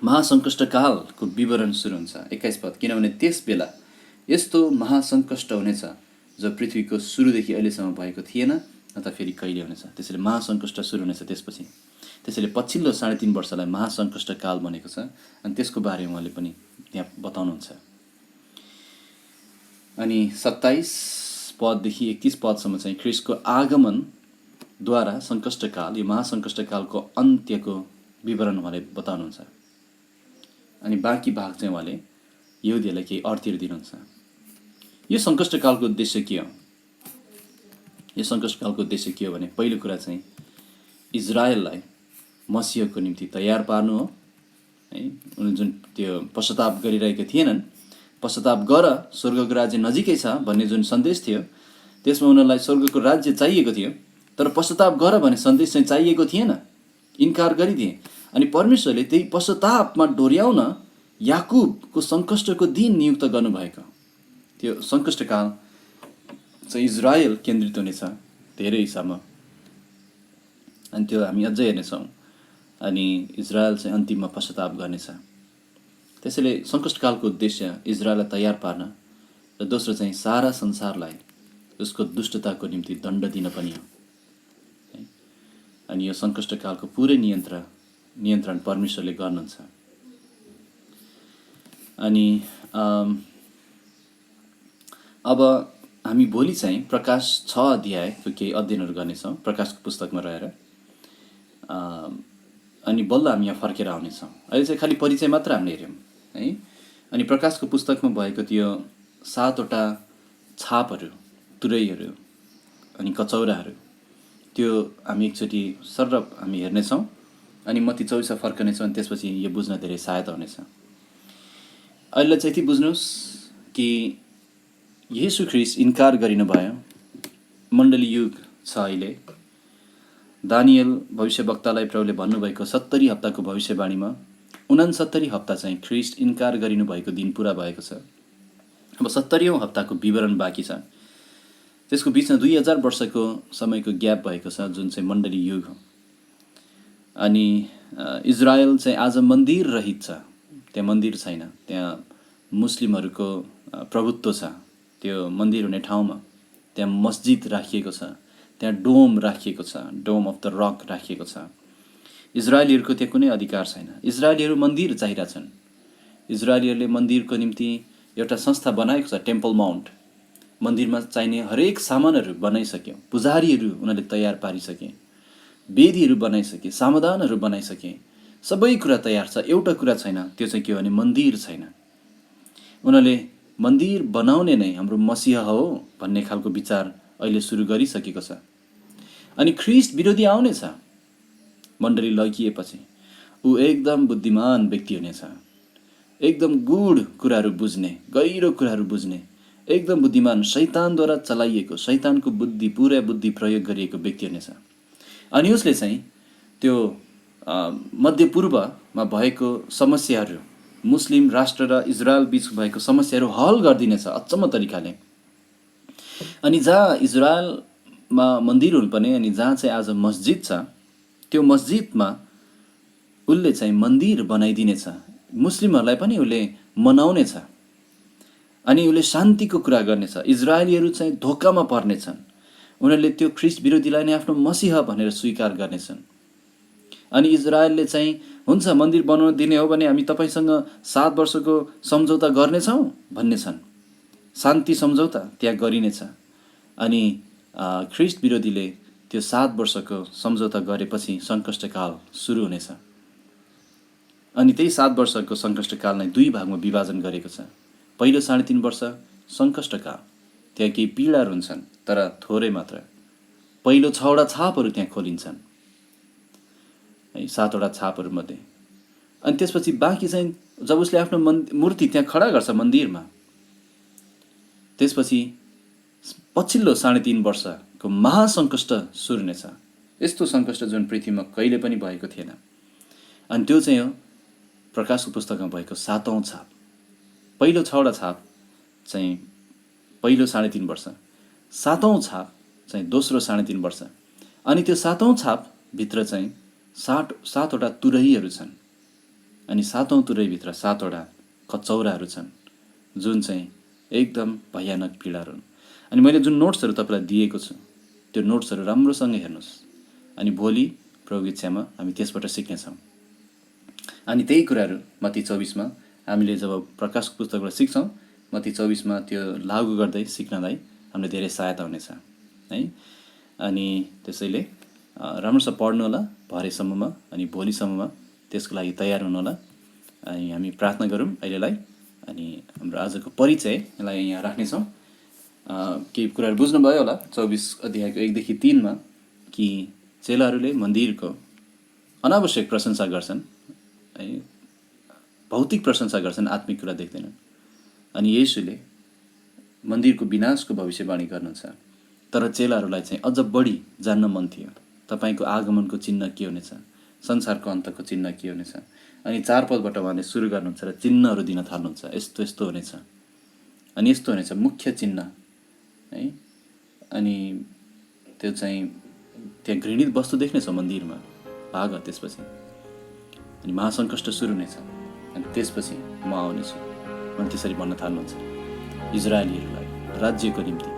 महासङ्कष्टकालको विवरण सुरु हुन्छ। 21 पद, किनभने त्यस बेला यस्तो महासङ्कष्ट हुनेछ जो पृथ्वीको सुरुदेखि अहिलेसम्म भएको थिएन, न त फेरि कहिले हुनेछ। त्यसैले महासङ्कष्ट सुरु हुनेछ त्यसपछि। त्यसैले पछिल्लो 3.5 वर्षलाई महासङ्कष्टकाल भनेको छ। अनि त्यसको बारेमा उहाँले पनि त्यहाँ बताउनुहुन्छ। अनि 27 पददेखि 31 पदसम्म चाहिँ ख्रिस्टको आगमनद्वारा सङ्कष्टकाल, यो महासङ्कष्टकालको अन्त्यको विवरण उहाँले बताउनुहुन्छ। अनि बाँकी भाग चाहिँ उहाँले यहुदीहरूलाई केही अर्थीहरू दिनुहुन्छ। यो सङ्कष्टकालको उद्देश्य के हो? यो सङ्कष्टकालको उद्देश्य के हो भने पहिलो कुरा चाहिँ इजरायललाई मसीहको निम्ति तयार पार्नु हो है। उनीहरूले जुन त्यो पश्चाताप गरिरहेका थिएनन्, पश्चाताप गर स्वर्गको राज्य नजिकै छ भन्ने जुन सन्देश थियो, त्यसमा उनीहरूलाई स्वर्गको राज्य चाहिएको थियो। तर पश्चाताप गर भन्ने सन्देश चाहिँ चाहिएको थिएन, इन्कार गरिदिए। अनि परमेश्वरले त्यही पश्चातापमा डोर्याउन याकुबको सङ्कष्टको दिन नियुक्त गर्नुभएको त्यो सङ्कष्टकाल चाहिँ इजरायल केन्द्रित हुनेछ धेरै हिसाबमा। अनि त्यो हामी अझै हेर्नेछौँ। अनि इजरायल चाहिँ अन्तिममा पश्चाताप गर्नेछ। त्यसैले सङ्कष्टकालको उद्देश्य इजरायललाई तयार पार्न र दोस्रो चाहिँ सारा संसारलाई उसको दुष्टताको निम्ति दण्ड दिन पनि हो है। अनि यो सङ्कष्टकालको पुरै नियन्त्रण परमेश्वरले गर्नुहुन्छ। अनि अब हामी भोलि चाहिँ प्रकाश 6 अध्यायको केही अध्ययनहरू गर्नेछौँ प्रकाशको पुस्तकमा रहेर। अनि बल्ल हामी यहाँ फर्केर आउनेछौँ। अहिले चाहिँ खालि परिचय मात्र हामीले हेऱ्यौँ है। अनि प्रकाशको पुस्तकमा भएको त्यो 7वटा छापहरू, तुरैहरू अनि कचौराहरू त्यो हामी एकचोटि सरर हामी हेर्नेछौँ। अनि मत्ती 24 फर्कनेछौँ। अनि त्यसपछि यो बुझ्न धेरै सहायता हुनेछ। अहिले चाहिँ यति बुझ्नुहोस् कि येशू ख्रीष्ट इन्कार गरिनुभयो। मण्डली युग छ अहिले। दानियल भविष्यवक्तालाई प्रभुले भन्नुभएको 70 हप्ताको भविष्यवाणीमा 69 हप्ता चाहिँ ख्रीष्ट इन्कार गरिनुभएको दिन पुरा भएको छ। अब 70औं हप्ताको विवरण बाँकी छ। त्यसको बिचमा 2000 वर्षको समयको ग्याप भएको छ जुन चाहिँ मण्डली युग हो। अनि इजरायल चाहिँ आज मन्दिर रहित छ। त्यहाँ मन्दिर छैन। त्यहाँ मुस्लिमहरूको प्रभुत्व छ। त्यो मन्दिर हुने ठाउँमा त्यहाँ मस्जिद राखिएको छ। त्यहाँ डोम राखिएको छ। डोम अफ द रक राखिएको छ। इजरायलीहरूको त्यहाँ कुनै अधिकार छैन। इजरायलीहरू मन्दिर चाहिरहेछन्। इजरायलीहरूले मन्दिरको निम्ति एउटा संस्था बनाएको छ, टेम्पल माउन्ट। मन्दिरमा चाहिने हरेक सामानहरू बनाइसक्यो। पुजारीहरू उनीहरूले तयार पारिसके। वेदीहरू बनाइसके। समाधानहरू बनाइसके। सबै कुरा तयार छ। एउटा कुरा छैन, त्यो चाहिँ के हो भने मन्दिर छैन। उनीहरूले मन्दिर बनाउने नै हाम्रो मसीहा हो भन्ने खालको विचार अहिले सुरु गरिसकेको छ। अनि ख्रीष्ट विरोधी आउनेछ। मण्डली लगिएपछि ऊ एकदम बुद्धिमान व्यक्ति हुनेछ। एकदम गूढ कुराहरू बुझ्ने, गहिरो कुराहरू बुझ्ने, एकदम बुद्धिमान, शैतानद्वारा चलाइएको, शैतानको बुद्धि, पुरा बुद्धि प्रयोग गरिएको व्यक्ति हुनेछ। अनि उसले चाहिँ त्यो मध्यपूर्वमा भएको समस्याहरू, मुस्लिम राष्ट्र र इजरायल बीच भएको समस्याहरू हल गरिदिनेछ अचम्म तरिकाले। अनि जहाँ इजरायलमा मन्दिर हुनुपर्ने अनि जहाँ चाहिँ आज मस्जिद छ, त्यो मस्जिदमा उसले चाहिँ मन्दिर बनाइदिनेछ। मुस्लिमहरूलाई पनि उसले मनाउनेछ। अनि उसले शान्तिको कुरा गर्नेछ। इजरायलीहरू चाहिँ धोकामा पर्नेछन्। उनीहरूले त्यो ख्रीष्ट विरोधीलाई नै आफ्नो मसीहा भनेर स्वीकार गर्नेछन्। अनि इजरायलले चाहिँ हुन्छ मन्दिर बनाउन दिने हो भने हामी तपाईँसँग 7 वर्षको सम्झौता गर्नेछौँ भन्नेछन्। शान्ति सम्झौता त्यहाँ गरिनेछ। अनि ख्रीष्ट विरोधीले त्यो 7 वर्षको सम्झौता गरेपछि सङ्कष्टकाल सुरु हुनेछ। अनि त्यही 7 वर्षको सङ्कष्टकाललाई 2 भागमा विभाजन गरेको छ। पहिलो 3.5 वर्ष सङ्कष्टकाल, त्यहाँ केही पीडाहरू हुन्छन् तर थोरै मात्र। पहिलो 6वटा छापहरू त्यहाँ खोलिन्छन् है, 7वटा छापहरूमध्ये। अनि त्यसपछि बाँकी चाहिँ जब उसले आफ्नो मूर्ति त्यहाँ खडा गर्छ मन्दिरमा, त्यसपछि पछिल्लो 3.5 वर्षको महासङ्कष्ट सुरु हुनेछ। यस्तो सङ्कष्ट जुन पृथ्वीमा कहिले पनि भएको थिएन। अनि त्यो चाहिँ हो प्रकाशको पुस्तकमा भएको 7औं छाप। पहिलो 6वटा छाप चाहिँ पहिलो 3.5 वर्ष, 7औं छाप चाहिँ दोस्रो 3.5 वर्ष। अनि त्यो 7औं छापभित्र चाहिँ 7वटा तुरहीहरू छन्। अनि 7औं तुरहीभित्र 7वटा कचौराहरू छन् जुन चाहिँ एकदम भयानक पीडाहरू हुन्। अनि मैले जुन नोट्सहरू तपाईँलाई दिएको छु त्यो नोट्सहरू राम्रोसँग हेर्नुहोस्। अनि भोलि प्रभुको इच्छामा हामी त्यसबाट सिक्नेछौँ। अनि त्यही कुराहरू मत्ती 24मा हामीले जब प्रकाशको पुस्तकबाट सिक्छौँ, मत्ती 24मा त्यो लागू गर्दै सिक्नलाई हामीलाई धेरै सहायता हुनेछ है। अनि त्यसैले राम्रोसँग पढ्नु होला भरेसम्ममा। अनि भोलिसम्ममा त्यसको लागि तयार हुनु होला। अनि हामी प्रार्थना गरौँ अहिलेलाई। अनि हाम्रो आजको परिचयलाई यहाँ राख्नेछौँ। केही कुराहरू बुझ्नुभयो होला 24 अध्यायको 1 देखि 3मा कि चेलाहरूले मन्दिरको अनावश्यक प्रशंसा गर्छन् है, भौतिक प्रशंसा गर्छन्, आत्मिक कुरा देख्दैनन्। अनि येशूले मन्दिरको विनाशको भविष्यवाणी गर्नुहुन्छ। तर चेलाहरूलाई चाहिँ अझ बढी जान्न मन थियो, तपाईँको आगमनको चिन्ह के हुनेछ, संसारको अन्तको चिन्ह के हुनेछ। अनि 4 पदबाट उहाँले सुरु गर्नुहुन्छ र चिन्हहरू दिन थाल्नुहुन्छ। यस्तो यस्तो हुनेछ, अनि यस्तो हुनेछ मुख्य चिन्ह है। अनि त्यो चाहिँ त्यहाँ घृणित वस्तु देख्नेछ मन्दिरमा, भाग त्यसपछि। अनि महासङ्कष्ट सुरु हुनेछ, अनि त्यसपछि म आउनेछु अनि त्यसरी भन्न थाल्नुहुन्छ इजरायलीहरूलाई राज्यको निम्ति।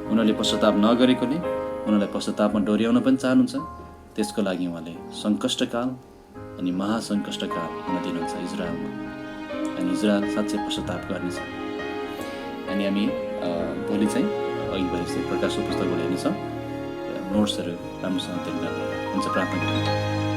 उनीहरूले पश्चाताप नगरेकोले उनीहरूलाई पश्चातापमा डोर्याउन पनि चाहनुहुन्छ। त्यसको लागि उहाँले सङ्कष्टकाल अनि महासङ्कष्टकाल हुन दिनुहुन्छ इजरायलमा, अनि इजरायल साँच्चै पश्चाताप गर्नेछ। अनि हामी भोलि चाहिँ अघि भने जस्तै प्रकाशको पुस्तकबाट हेर्नेछौँ। नोट्सहरू राम्रोसँग तयार गर्नु हुन्छ। प्रार्थना गर्नु।